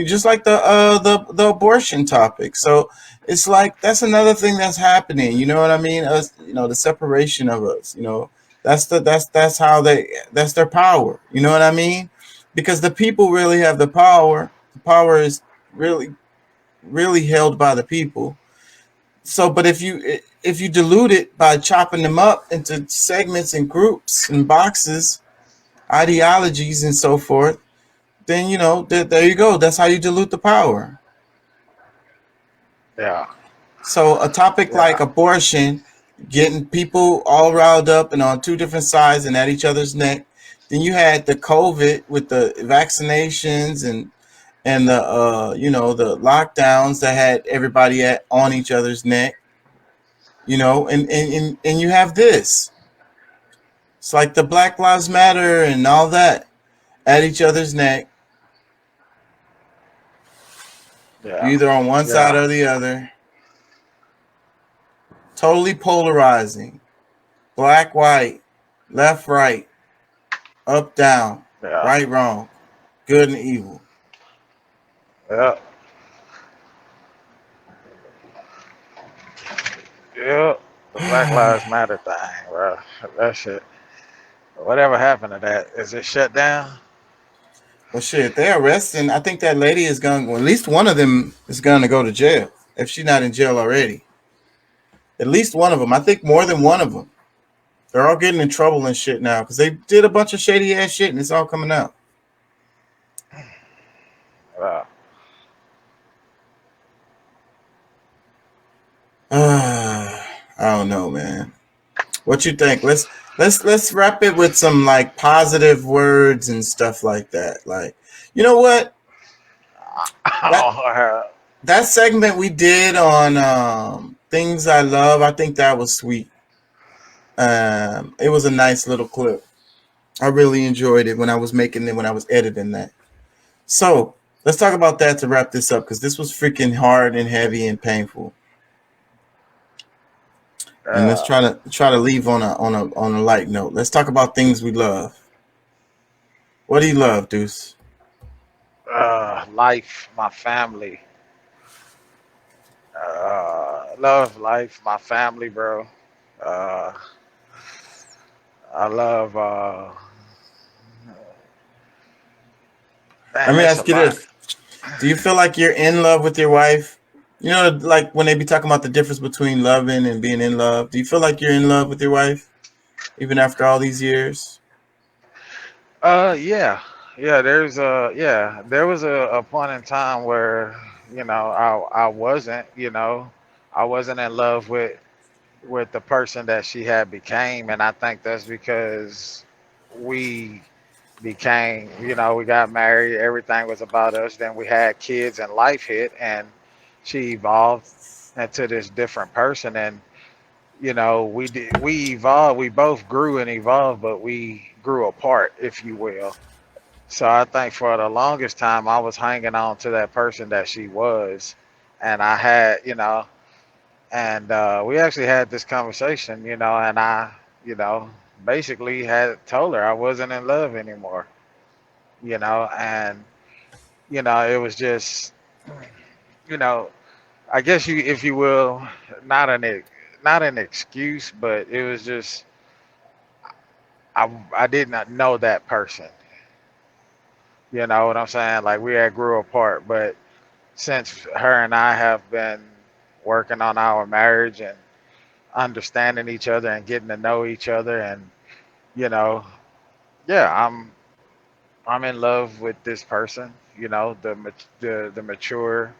just like the abortion topic. So it's like that's another thing that's happening. You know what I mean? Us, the separation of us. That's how that's their power. You know what I mean? Because the people really have the power. The power is really really held by the people. So, but if you dilute it by chopping them up into segments and groups and boxes, ideologies and so forth, then there you go. That's how you dilute the power. yeah, So a topic like yeah, abortion, getting people all riled up and on two different sides and at each other's neck. Then you had the COVID with the vaccinations and the the lockdowns that had everybody on each other's neck. And you have this. It's like the Black Lives Matter and all that at each other's neck. You're yeah, either on one side yeah, or the other. Totally polarizing. Black, white, left, right, up, down, yeah, right, wrong, good and evil. yeah, yeah. The Black Lives Matter thing, bro. That shit. Whatever happened to that? Is it shut down? Well, shit, they're arresting. I think that lady is going. Well, at least one of them is going to go to jail if she's not in jail already. At least one of them. I think more than one of them. They're all getting in trouble and shit now because they did a bunch of shady ass shit and it's all coming out. Uh, I don't know, man. What you think? Let's wrap it with some like positive words and stuff like that. Like, you know what? That that segment we did on things I love, I think that was sweet. It was a nice little clip. I really enjoyed it when I was making it, when I was editing that. So let's talk about that to wrap this up because this was freaking hard and heavy and painful. And let's uh, try to leave on a light note. Let's talk about things we love. What do you love, Deuce? Life, my family. Love life, my family, bro. Uh, I love. Let Man, me it's a ask you lot. this: do you feel like you're in love with your wife? Like when they be talking about the difference between loving and being in love. Do you feel like you're in love with your wife, even after all these years? Yeah, yeah. There was a point in time where I wasn't. I wasn't in love with the person that she had became, and I think that's because we became, we got married, everything was about us, then we had kids and life hit, and she evolved into this different person. And we evolved, we both grew and evolved, but we grew apart, if you will. So I think for the longest time I was hanging on to that person that she was, and I had, and we actually had this conversation, and I, you know basically had told her I wasn't in love anymore, and it was just, you know I guess, you if you will, not not an excuse, but it was just, I did not know that person. You know what I'm saying? Like, we had grew apart, but since her and I have been working on our marriage and understanding each other and getting to know each other, and you know yeah, I'm in love with this person, the mature,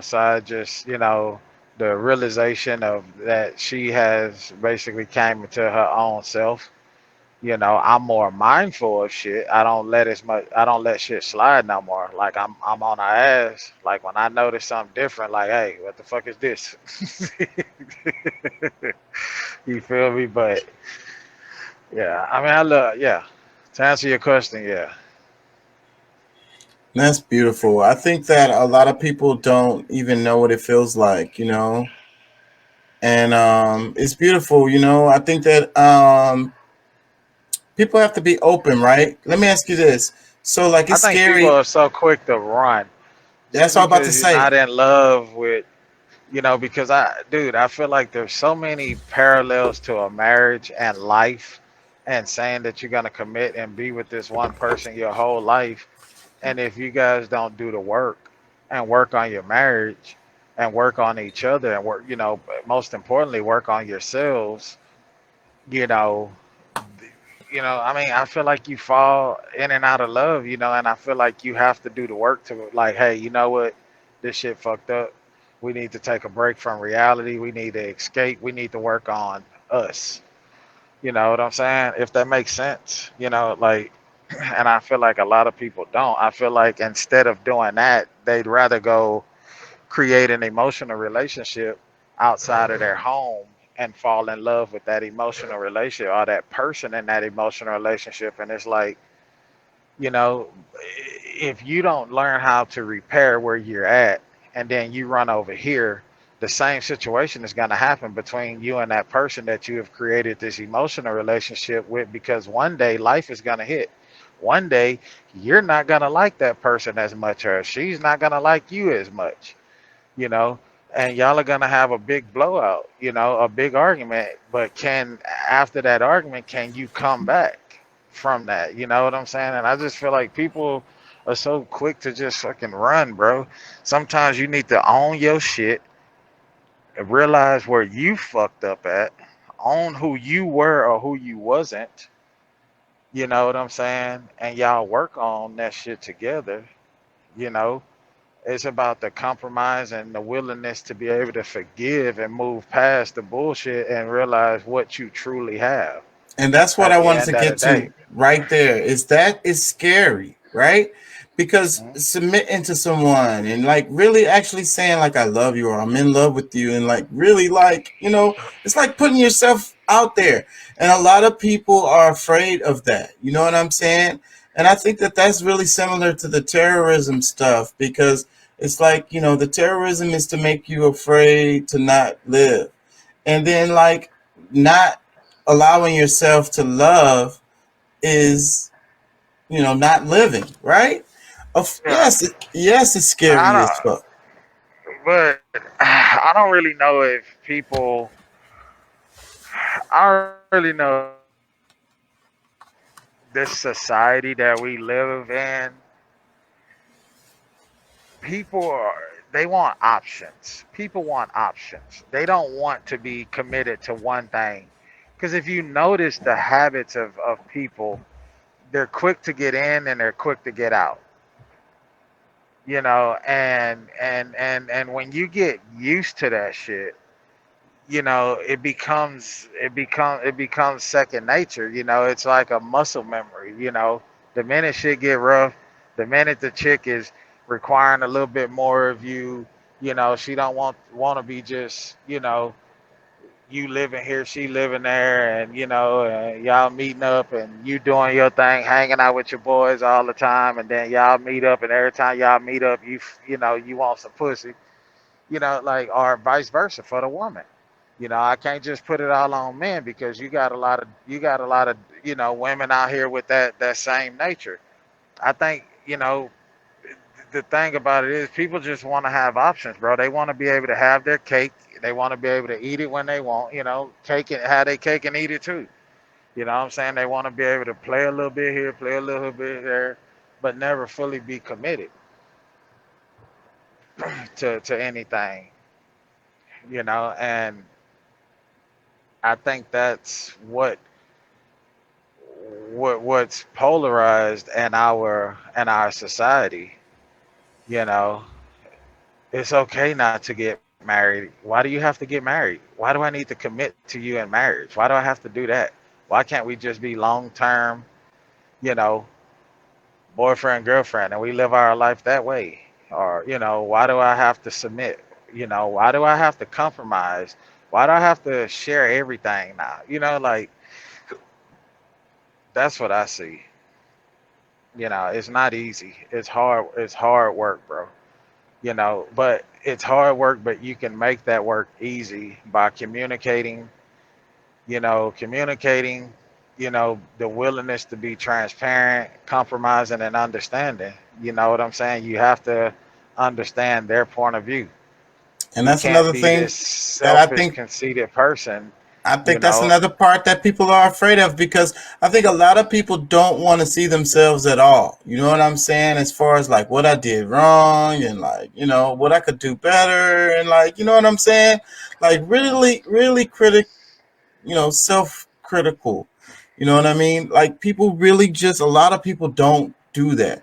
side, just, the realization of that she has basically came into her own self. I'm more mindful of shit. I don't let shit slide no more. Like, I'm on her ass. Like, when I notice something different, like, hey, what the fuck is this? You feel me? But yeah, I mean, I love, yeah. To answer your question, yeah. That's beautiful. I think that a lot of people don't even know what it feels like, and it's beautiful. I think that people have to be open, right? Let me ask you this. So, like, I it's think people scary. are so quick to run just That's all I'm about to because you're say. not in love with, because I feel like there's so many parallels to a marriage and life, and saying that you're going to commit and be with this one person your whole life. And if you guys don't do the work and work on your marriage and work on each other and work, most importantly, work on yourselves, you know, I mean, I feel like you fall in and out of love, and I feel like you have to do the work to, like, hey, you know what? This shit fucked up. We need to take a break from reality. We need to escape. We need to work on us. You know what I'm saying? If that makes sense, like, and I feel like a lot of people don't. I feel like instead of doing that, they'd rather go create an emotional relationship outside of their home and fall in love with that emotional relationship or that person in that emotional relationship. And it's like, you know, if you don't learn how to repair where you're at, and then you run over here, the same situation is going to happen between you and that person that you have created this emotional relationship with, because one day life is going to hit. One day you're not going to like that person as much, or she's not going to like you as much, you know, and y'all are going to have a big blowout, a big argument. But after that argument, can you come back from that? You know what I'm saying? And I just feel like people are so quick to just fucking run, bro. Sometimes you need to own your shit and realize where you fucked up at, own who you were or who you wasn't. You know what I'm saying? And y'all work on that shit together, you know. It's about the compromise and the willingness to be able to forgive and move past the bullshit and realize what you truly have And that's what at I the wanted end to of the get day. to right there. Is that is scary, right? Because Mhm. submitting to someone and like really actually saying like I love you or I'm in love with you, and like really, like, it's like putting yourself out there. And a lot of people are afraid of that. You know what I'm saying? And I think that that's really similar to the terrorism stuff, because it's like, the terrorism is to make you afraid to not live. And then, like, not allowing yourself to love is, not living, right? Of Yeah, yes, it's I scary as fuck. but I don't really know if people. I don't really know this society that we live in. People are, they want options. People want options. They don't want to be committed to one thing. Because if you notice the habits of, people, they're quick to get in and they're quick to get out. you know, and when you get used to that shit, you know, it becomes second nature. You know, it's like a muscle memory. You know, the minute shit get rough, the minute the chick is requiring a little bit more of you, you know, she don't want to be just, you know, you living here, she living there, and you know, y'all meeting up, and you doing your thing, hanging out with your boys all the time, and then y'all meet up, and every time y'all meet up, you know, you want some pussy, you know, like, or vice versa for the woman. You know, I can't just put it all on men because you got a lot of you know, women out here with that same nature. I think, you know, the thing about it is people just want to have options, bro. They want to be able to have their cake. They want to be able to eat it when they want, you know, cake and have their cake and eat it too. You know what I'm saying? They want to be able to play a little bit here, play a little bit there, but never fully be committed to anything, you know, and I think that's what's polarized in our society, you know. It's okay not to get married. Why do you have to get married? Why do I need to commit to you in marriage? Why do I have to do that? Why can't we just be long term, you know, boyfriend, girlfriend, and we live our life that way? Or, you know, why do I have to submit? You know, why do I have to compromise? Why do I have to share everything now? You know, like, that's what I see. You know, it's not easy. It's hard work, bro. You know, but it's hard work, but you can make that work easy by communicating, you know, the willingness to be transparent, compromising, and understanding. You know what I'm saying? You have to understand their point of view. And You that's can't another be thing this that I selfish, think conceited person, I you think that's know. another part that people are afraid of because I think a lot of people don't want to see themselves at all. You know what I'm saying? As far as like what I did wrong and like, you know, what I could do better and like, you know what I'm saying? Like really, really self-critical. You know what I mean? Like people really just a lot of people don't do that.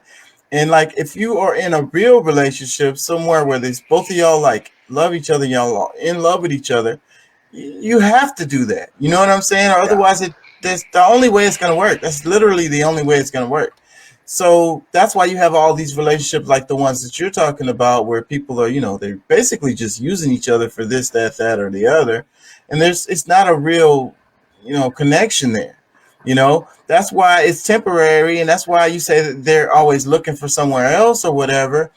And like if you are in a real relationship somewhere where these both of y'all like love each other, y'all are in love with each other, you have to do that. You know what I'm saying? Or Yeah. otherwise that's the only way it's gonna work. That's literally the only way it's gonna work. So that's why you have all these relationships like the ones that you're talking about where people are, you know, they're basically just using each other for this, that, or the other. And it's not a real, you know, connection there. You know, that's why it's temporary, and that's why you say that they're always looking for somewhere else or whatever.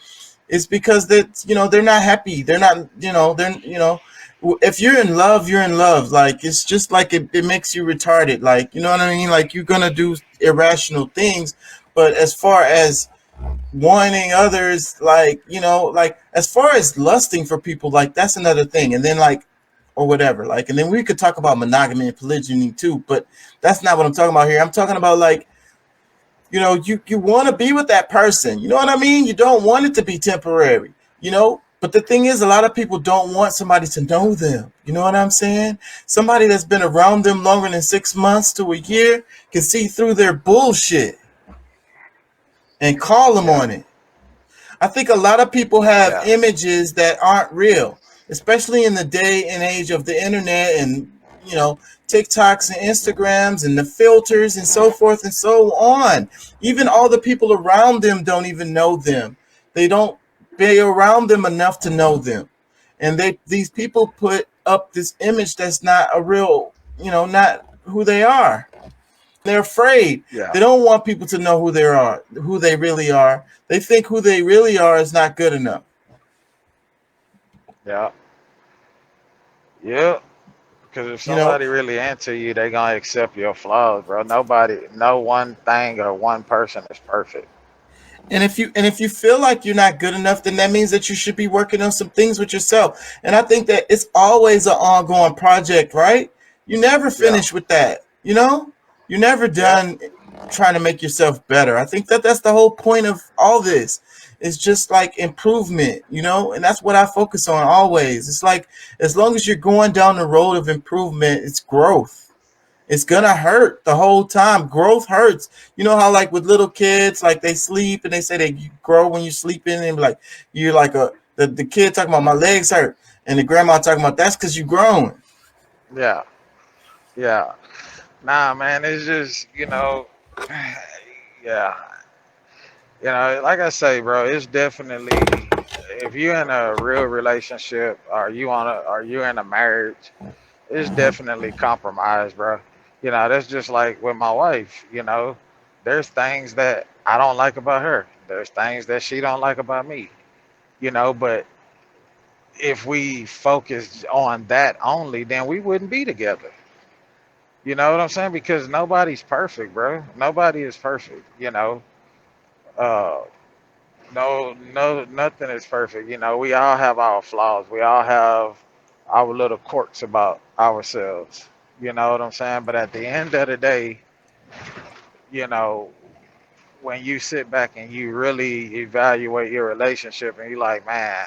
It's because that, you know, they're not happy. They're not, if you're in love, you're in love. Like it's just like it makes you retarded. Like, you know what I mean? Like you're gonna do irrational things. But as far as wanting others, like, you know, like as far as lusting for people, like that's another thing. And then like or whatever. Like, and then we could talk about monogamy and polygyny too, but that's not what I'm talking about here. I'm talking about like, you know, you want to be with that person. You know what I mean? You don't want it to be temporary, you know? But the thing is, a lot of people don't want somebody to know them. You know what I'm saying? Somebody that's been around them longer than 6 months to a year can see through their bullshit and call them Yeah. on it. I think a lot of people have Yeah. images that aren't real, especially in the day and age of the internet and, you know, TikToks and Instagrams and the filters and so forth and so on. Even all the people around them don't even know them. They don't be around them enough to know them. And these people put up this image that's not a real, you know, not who they are. They're afraid. Yeah. They don't want people to know who they really are. They think who they really are is not good enough. Yeah. Yeah. Because if You know, somebody really into you, they gonna accept your flaws, bro. Nobody, no one thing or one person is perfect. and if you feel like you're not good enough, then that means that you should be working on some things with yourself. And I think that it's always an ongoing project, right? You never Yeah. finish with that. You know, you're never Yeah. done trying to make yourself better. I think that that's the whole point of all this. It's just like improvement, you know, and that's what I focus on always. It's like as long as you're going down the road of improvement, it's growth. It's gonna hurt the whole time. Growth hurts. You know how like with little kids, like they sleep and they say they grow when you sleep in, and like you're like the kid talking about my legs hurt, and the grandma talking about that's because you growing. Yeah, yeah. Nah, man, it's just, yeah. Like I say, bro, it's definitely, if you're in a real relationship or you in a marriage, it's definitely compromise, bro. That's just like with my wife, there's things that I don't like about her. There's things that she don't like about me, but if we focused on that only, then we wouldn't be together. You know what I'm saying? Because nobody's perfect, bro. Nobody is perfect, Uh, no, no, nothing is perfect. We all have our flaws. We all have our little quirks about ourselves. You know what I'm saying? But at the end of the day, you know, when you sit back and you really evaluate your relationship and you're like, man,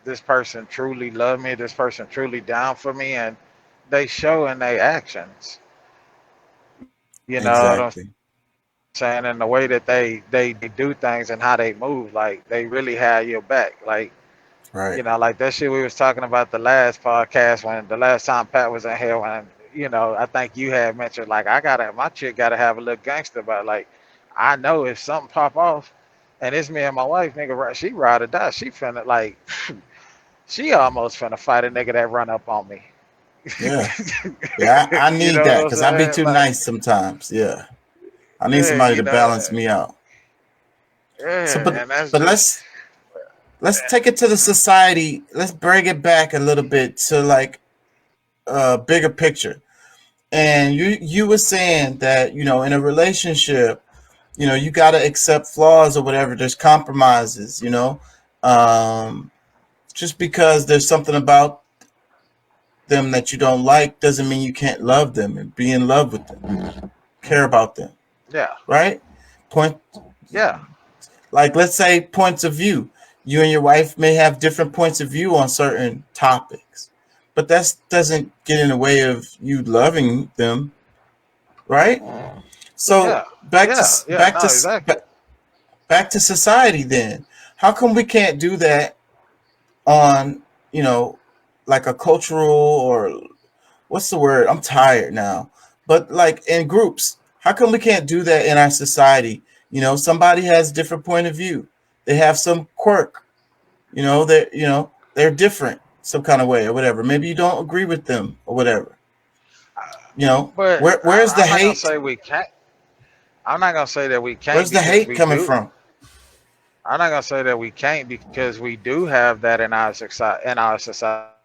this person truly love me, this person truly down for me, and they show in their actions. You know what I'm Exactly. saying? And the way that they do things and how they move, like they really have your back. Like, Right. like that shit we was talking about the last podcast when the last time Pat was in here when, I think you had mentioned like my chick gotta have a little gangster, but like I know if something pop off and it's me and my wife, nigga, she ride or die. She finna like she almost finna fight a nigga that run up on me. Yeah. Yeah. I You need know what that I'm because I be saying? too Like, nice sometimes. Yeah. I need yeah, somebody to balance me out. So, yeah, and that's but just let's take it to the society. Let's bring it back a little bit to like a bigger picture. And you were saying that in a relationship, you got to accept flaws or whatever. There's compromises. Um, just because there's something about them that you don't like doesn't mean you can't love them and be in love with them, care about them, yeah, right? Point yeah, like let's say points of view. You and your wife may have different points of view on certain topics, but that doesn't get in the way of you loving them, right? So yeah, yeah, yeah. No, exactly. back to society then. How come we can't do that on, like a cultural or what's the word? I'm tired now. But like in groups, how come we can't do that in our society? Somebody has a different point of view. They have some quirk. They're different some kind of way or whatever. Maybe you don't agree with them or whatever. But Where's the I'm not gonna hate? say we can't. I'm not gonna say that we can't Where's the because hate we coming do. from? I'm not gonna say that we can't because we do have that in our society.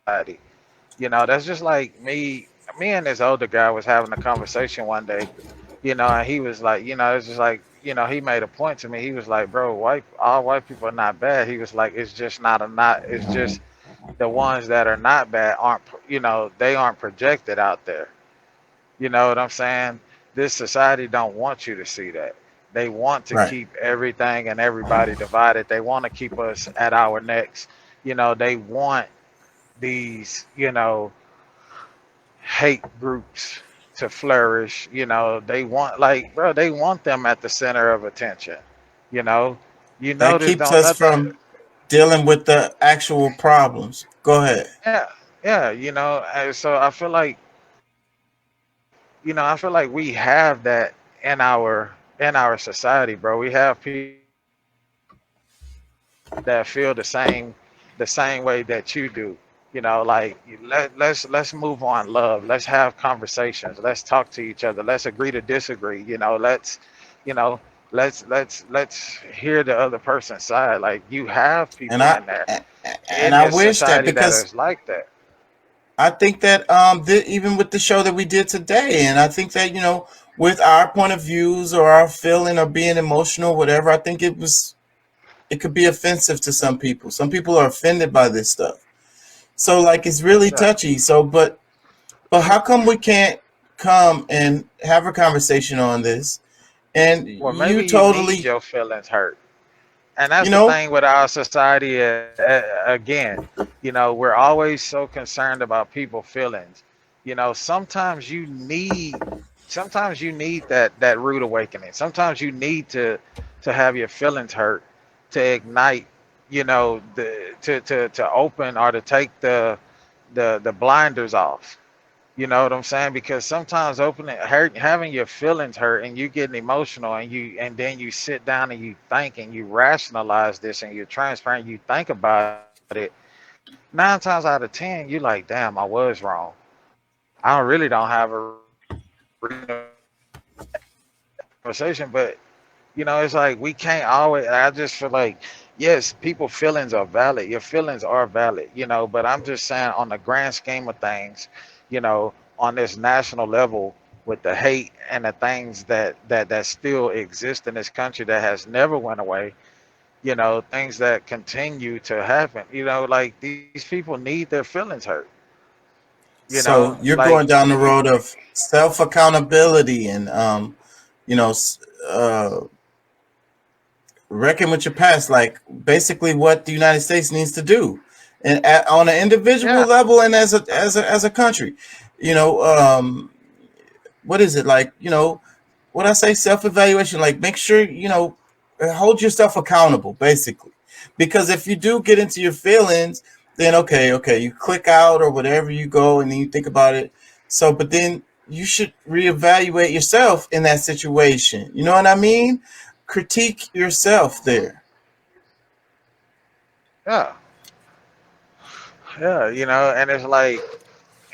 That's just like me. Me and this older guy was having a conversation one day. And he was like, it's just like, he made a point to me. He was like, bro, all white people are not bad. He was like, it's just not. It's just the ones that are not bad aren't. They aren't projected out there. You know what I'm saying? This society don't want you to see that. They want to Right. keep everything and everybody divided. They want to keep us at our necks. They want these, hate groups to flourish. They want like, bro, they want them at the center of attention. You know, That this keeps don't us nothing. from dealing with the actual problems. Go ahead. Yeah, yeah. And so I feel like we have that in our society, bro. We have people that feel the same way that you do. Like let's move on, love. Let's have conversations. Let's talk to each other. Let's agree to disagree. You know, let's hear the other person's side. Like you have And people I in there and in I this wish that society that because is like that. I think that even with the show that we did today, and I think that with our point of views or our feeling or being emotional, whatever, I think it could be offensive to some people. Some people are offended by this stuff. So like it's really Yeah. touchy. So but how come we can't come and have a conversation on this? And Well, you maybe you need totally, your feelings hurt. And that's you the know, thing with our society. Again, we're always so concerned about people's feelings. You know, sometimes you need that rude awakening. Sometimes you need to have your feelings hurt to ignite, you know, to open or to take the blinders off. You know what I'm saying? Because sometimes opening hurt, having your feelings hurt, and you getting emotional, and then you sit down and you think and you rationalize this and you're transparent. You think about it. 9 times out of 10, you like, damn, I was wrong. I really don't have a real conversation, but you know, it's like we can't always. I just feel like, yes, people feelings are valid. Your feelings are valid, you know. But I'm just saying, on the grand scheme of things, you know, on this national level, with the hate and the things that still exist in this country that has never went away, you know, things that continue to happen. You know, like these people need their feelings hurt. You So know, you're like going down the road of self accountability and you know, reckon with your past, like basically what the United States needs to do, and on an individual yeah, level and as a country, you know, what is it like? You know, what I say, self evaluation. Like make sure you know, hold yourself accountable, basically, because if you do get into your feelings, then okay, you click out or whatever, you go and then you think about it. So, but then you should reevaluate yourself in that situation. You know what I mean? Critique yourself there. yeah, yeah. You know, and it's like,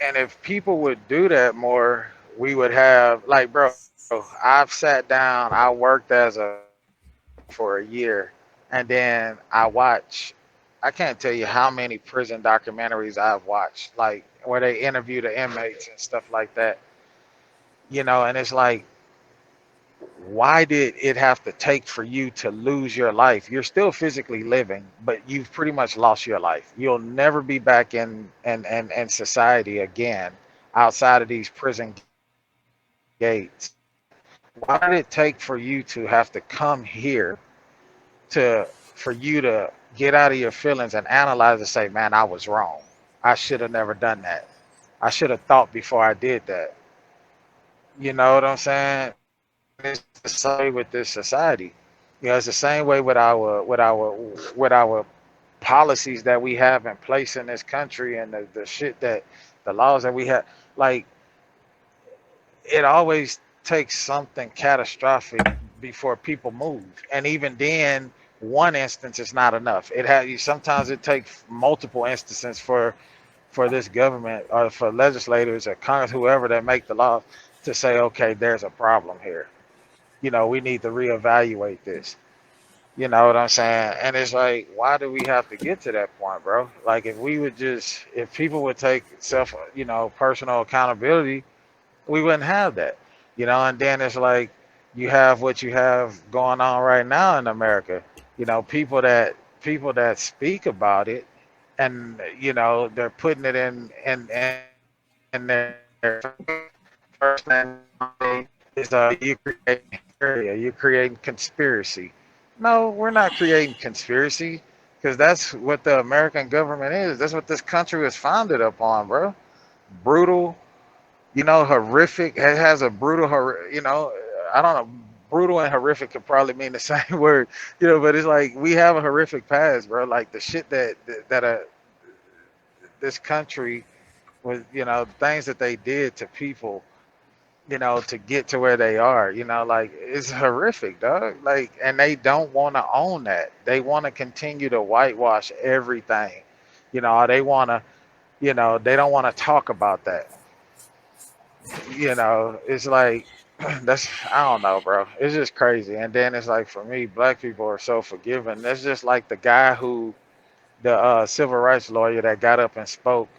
and if people would do that more, we would have like, bro. I've sat down. I worked as a for a year, and then I watch. I can't tell you how many prison documentaries I've watched, like where they interview the inmates and stuff like that. You know, and it's like, why did it have to take for you to lose your life? You're still physically living, but you've pretty much lost your life. You'll never be back in society again outside of these prison gates. Why did it take for you to have to come here to for you to get out of your feelings and analyze and say, man, I was wrong. I should have never done that. I should have thought before I did that. You know what I'm saying? It's the same with this society. You know, it's the same way with our policies that we have in place in this country, and the shit that the laws that we have. Like, it always takes something catastrophic before people move, and even then, one instance is not enough. It has sometimes it takes multiple instances for this government or for legislators or Congress, whoever that make the law, to say, okay, there's a problem here. You know, we need to reevaluate this. You know what I'm saying? And it's like, why do we have to get to that point, bro? Like, if we would just, if people would take self, you know, personal accountability, we wouldn't have that. You know, and then it's like, you have what you have going on right now in America. You know, people that speak about it, and you know, they're putting it in their first thing is you creating hysteria, you're creating conspiracy. No, we're not creating conspiracy, because that's what the American government is. That's what this country was founded upon, bro. Brutal, you know, horrific. It has a brutal, you know, I don't know. Brutal and horrific could probably mean the same word, you know. But it's like we have a horrific past, bro. Like the shit that this country was, you know, the things that they did to people, you know, to get to where they are, you know, like it's horrific, dog. Like, and they don't want to own that. They want to continue to whitewash everything, you know. They want to, you know, they don't want to talk about that. You know, it's like that's, I don't know, bro. It's just crazy. And then it's like, for me, black people are so forgiving. That's just like the guy who, the civil rights lawyer that got up and spoke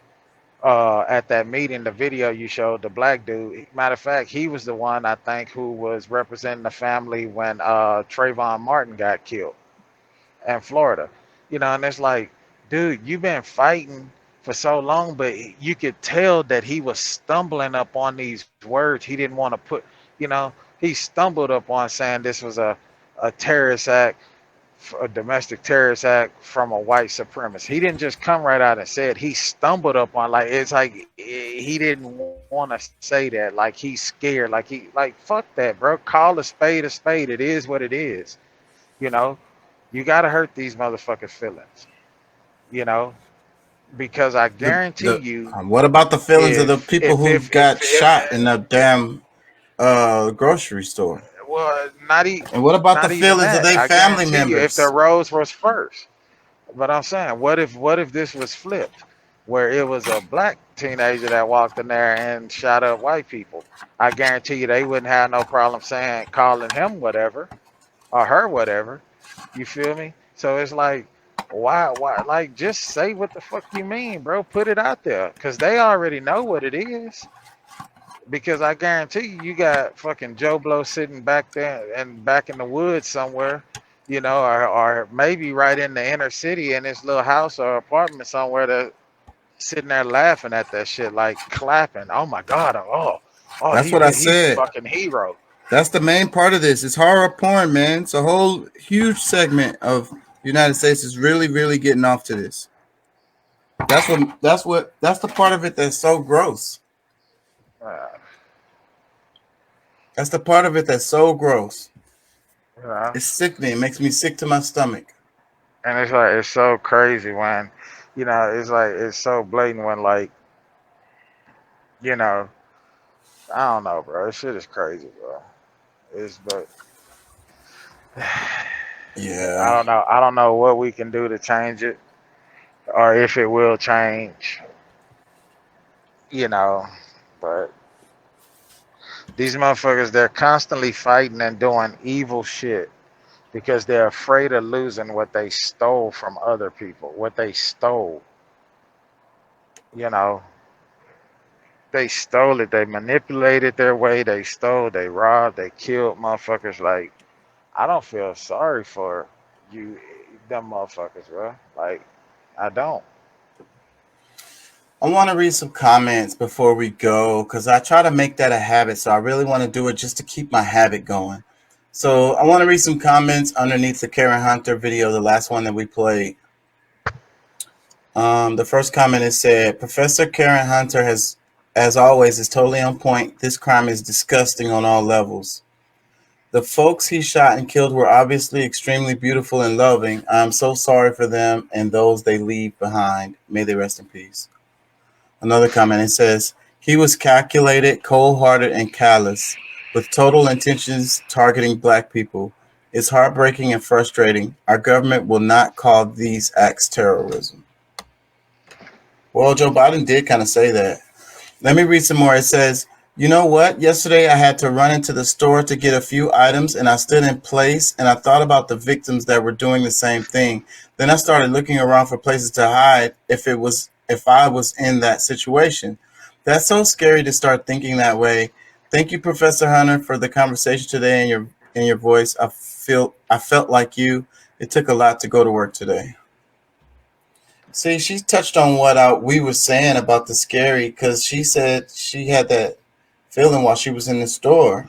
at that meeting, the video you showed, the black dude. Matter of fact, he was the one, I think, who was representing the family when Trayvon Martin got killed in Florida. You know, and it's like, dude, you've been fighting for so long, but you could tell that he was stumbling up on these words he didn't want to put, you know, he stumbled up on saying this was a terrorist act, a domestic terrorist act from a white supremacist. He didn't just come right out and say it. He stumbled upon, like, it's like he didn't want to say that. Like, he's scared. Like fuck that, bro. Call a spade a spade. It is what it is. You know, you gotta hurt these motherfuckers' feelings. You know, because I guarantee you, what about the feelings of the people who got if shot in the damn grocery store? well, not even. And what about Not the even feelings of that. their I family guarantee you, if the members? rose was first. But I'm saying, what if this was flipped, where it was a black teenager that walked in there and shot up white people? I guarantee you, they wouldn't have no problem calling him whatever or her whatever. You feel me? So it's like, why, like, just say what the fuck you mean, bro. Put it out there, cause they already know what it is. Because I guarantee you, you got fucking Joe Blow sitting back there and back in the woods somewhere, you know, or maybe right in the inner city in this little house or apartment somewhere, that sitting there laughing at that shit, like clapping. Oh my God. That's what I He's a said. fucking hero. That's the main part of this. It's horror porn, man. It's a whole huge segment of the United States is really, really getting off to this. That's the part of it that's so gross. That's the part of it that's so gross. It's sickening. It makes me sick to my stomach. And it's like, it's so crazy when, you know, it's like, it's so blatant when, like, you know, I don't know, bro. This shit is crazy, bro. But Yeah. I don't know what we can do to change it, or if it will change. You know, but these motherfuckers, they're constantly fighting and doing evil shit because they're afraid of losing what they stole from other people. What they stole. You know, they stole it. They manipulated their way. They stole. They robbed. They killed motherfuckers. Like, I don't feel sorry for you, them motherfuckers, bro. Like, I don't. I want to read some comments before we go because I try to make that a habit. So I really want to do it just to keep my habit going. So I want to read some comments underneath the Karen Hunter video, the last one that we played. The first comment is said, Professor Karen Hunter has, as always, is totally on point. This crime is disgusting on all levels. The folks he shot and killed were obviously extremely beautiful and loving. I'm so sorry for them and those they leave behind. May they rest in peace. Another comment, it says, he was calculated, cold-hearted, and callous, with total intentions targeting black people. It's heartbreaking and frustrating. Our government will not call these acts terrorism. Well, Joe Biden did kind of say that. Let me read some more. It says, you know what? Yesterday I had to run into the store to get a few items, and I stood in place, and I thought about the victims that were doing the same thing. Then I started looking around for places to hide if I was in that situation. That's so scary to start thinking that way. Thank you, Professor Hunter, for the conversation today and your voice. I felt like you. It took a lot to go to work today. See, she touched on what we were saying about the scary, because she said she had that feeling while she was in the store.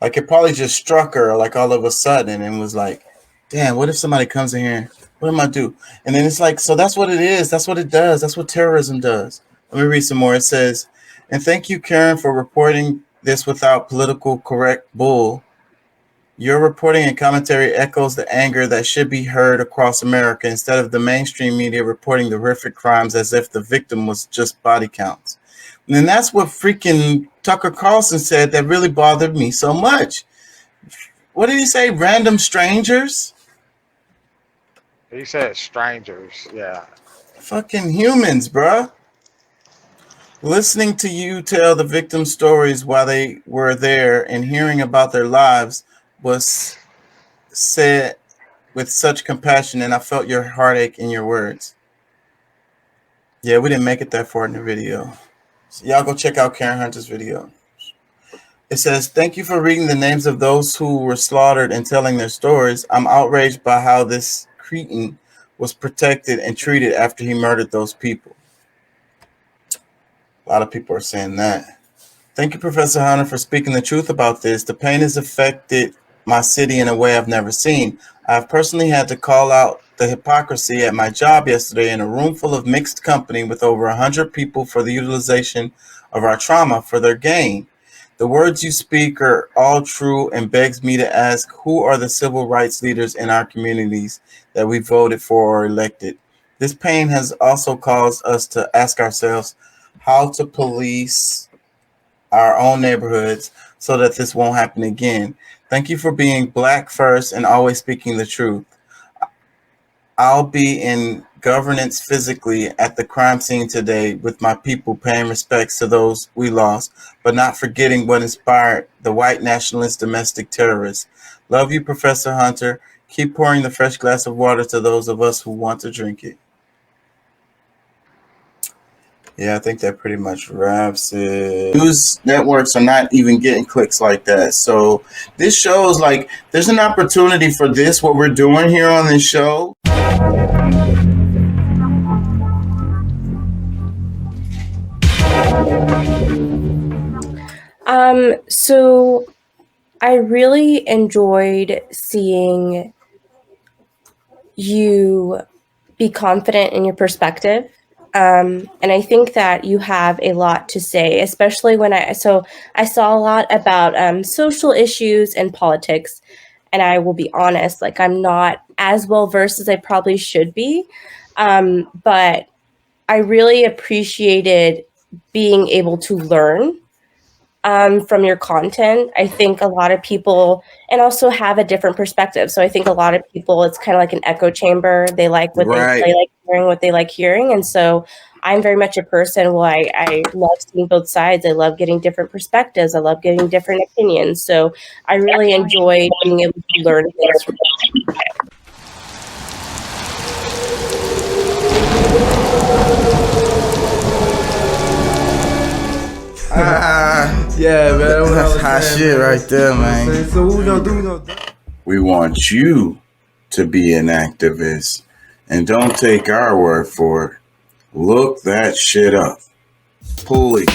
Like it probably just struck her like all of a sudden and was like, damn, what if somebody comes in here? What am I do? And then it's like, so that's what it is. That's what it does. That's what terrorism does. Let me read some more. It says, and thank you, Karen, for reporting this without political correct bull. Your reporting and commentary echoes the anger that should be heard across America instead of the mainstream media reporting the horrific crimes as if the victim was just body counts. And that's what freaking Tucker Carlson said that really bothered me so much. What did he say? Random strangers? He said strangers. Yeah. Fucking humans, bruh. Listening to you tell the victim stories while they were there and hearing about their lives was said with such compassion, and I felt your heartache in your words. Yeah, we didn't make it that far in the video. So y'all go check out Karen Hunter's video. It says, thank you for reading the names of those who were slaughtered and telling their stories. I'm outraged by how this cretin was protected and treated after he murdered those people. A lot of people are saying that. Thank you, Professor Hunter, for speaking the truth about this. The pain has affected my city in a way I've never seen. I've personally had to call out the hypocrisy at my job yesterday in a room full of mixed company with over 100 people for the utilization of our trauma for their gain. The words you speak are all true and begs me to ask, who are the civil rights leaders in our communities that we voted for or elected? This pain has also caused us to ask ourselves how to police our own neighborhoods so that this won't happen again. Thank you for being Black first and always speaking the truth. I'll be in governance physically at the crime scene today with my people, paying respects to those we lost, but not forgetting what inspired the white nationalist domestic terrorists. Love you, Professor Hunter. Keep pouring the fresh glass of water to those of us who want to drink it. Yeah, I think that pretty much wraps it. News networks are not even getting clicks like that. So this shows like there's an opportunity for this, what we're doing here on this show. So I really enjoyed seeing you be confident in your perspective. And I think that you have a lot to say, especially when I saw a lot about social issues and politics. And I will be honest, like I'm not as well versed as I probably should be. But I really appreciated being able to learn from your content. I think a lot of people and also have a different perspective. So I think a lot of people, it's kind of like an echo chamber. They like what they like hearing, what they like hearing. And so I'm very much a person who I love seeing both sides. I love getting different perspectives. I love getting different opinions. So I really enjoy being able to learn things from you. Yeah, man. That's hot shit right there, man. So what we gonna do? We want you to be an activist. And don't take our word for it. Look that shit up. Pulley.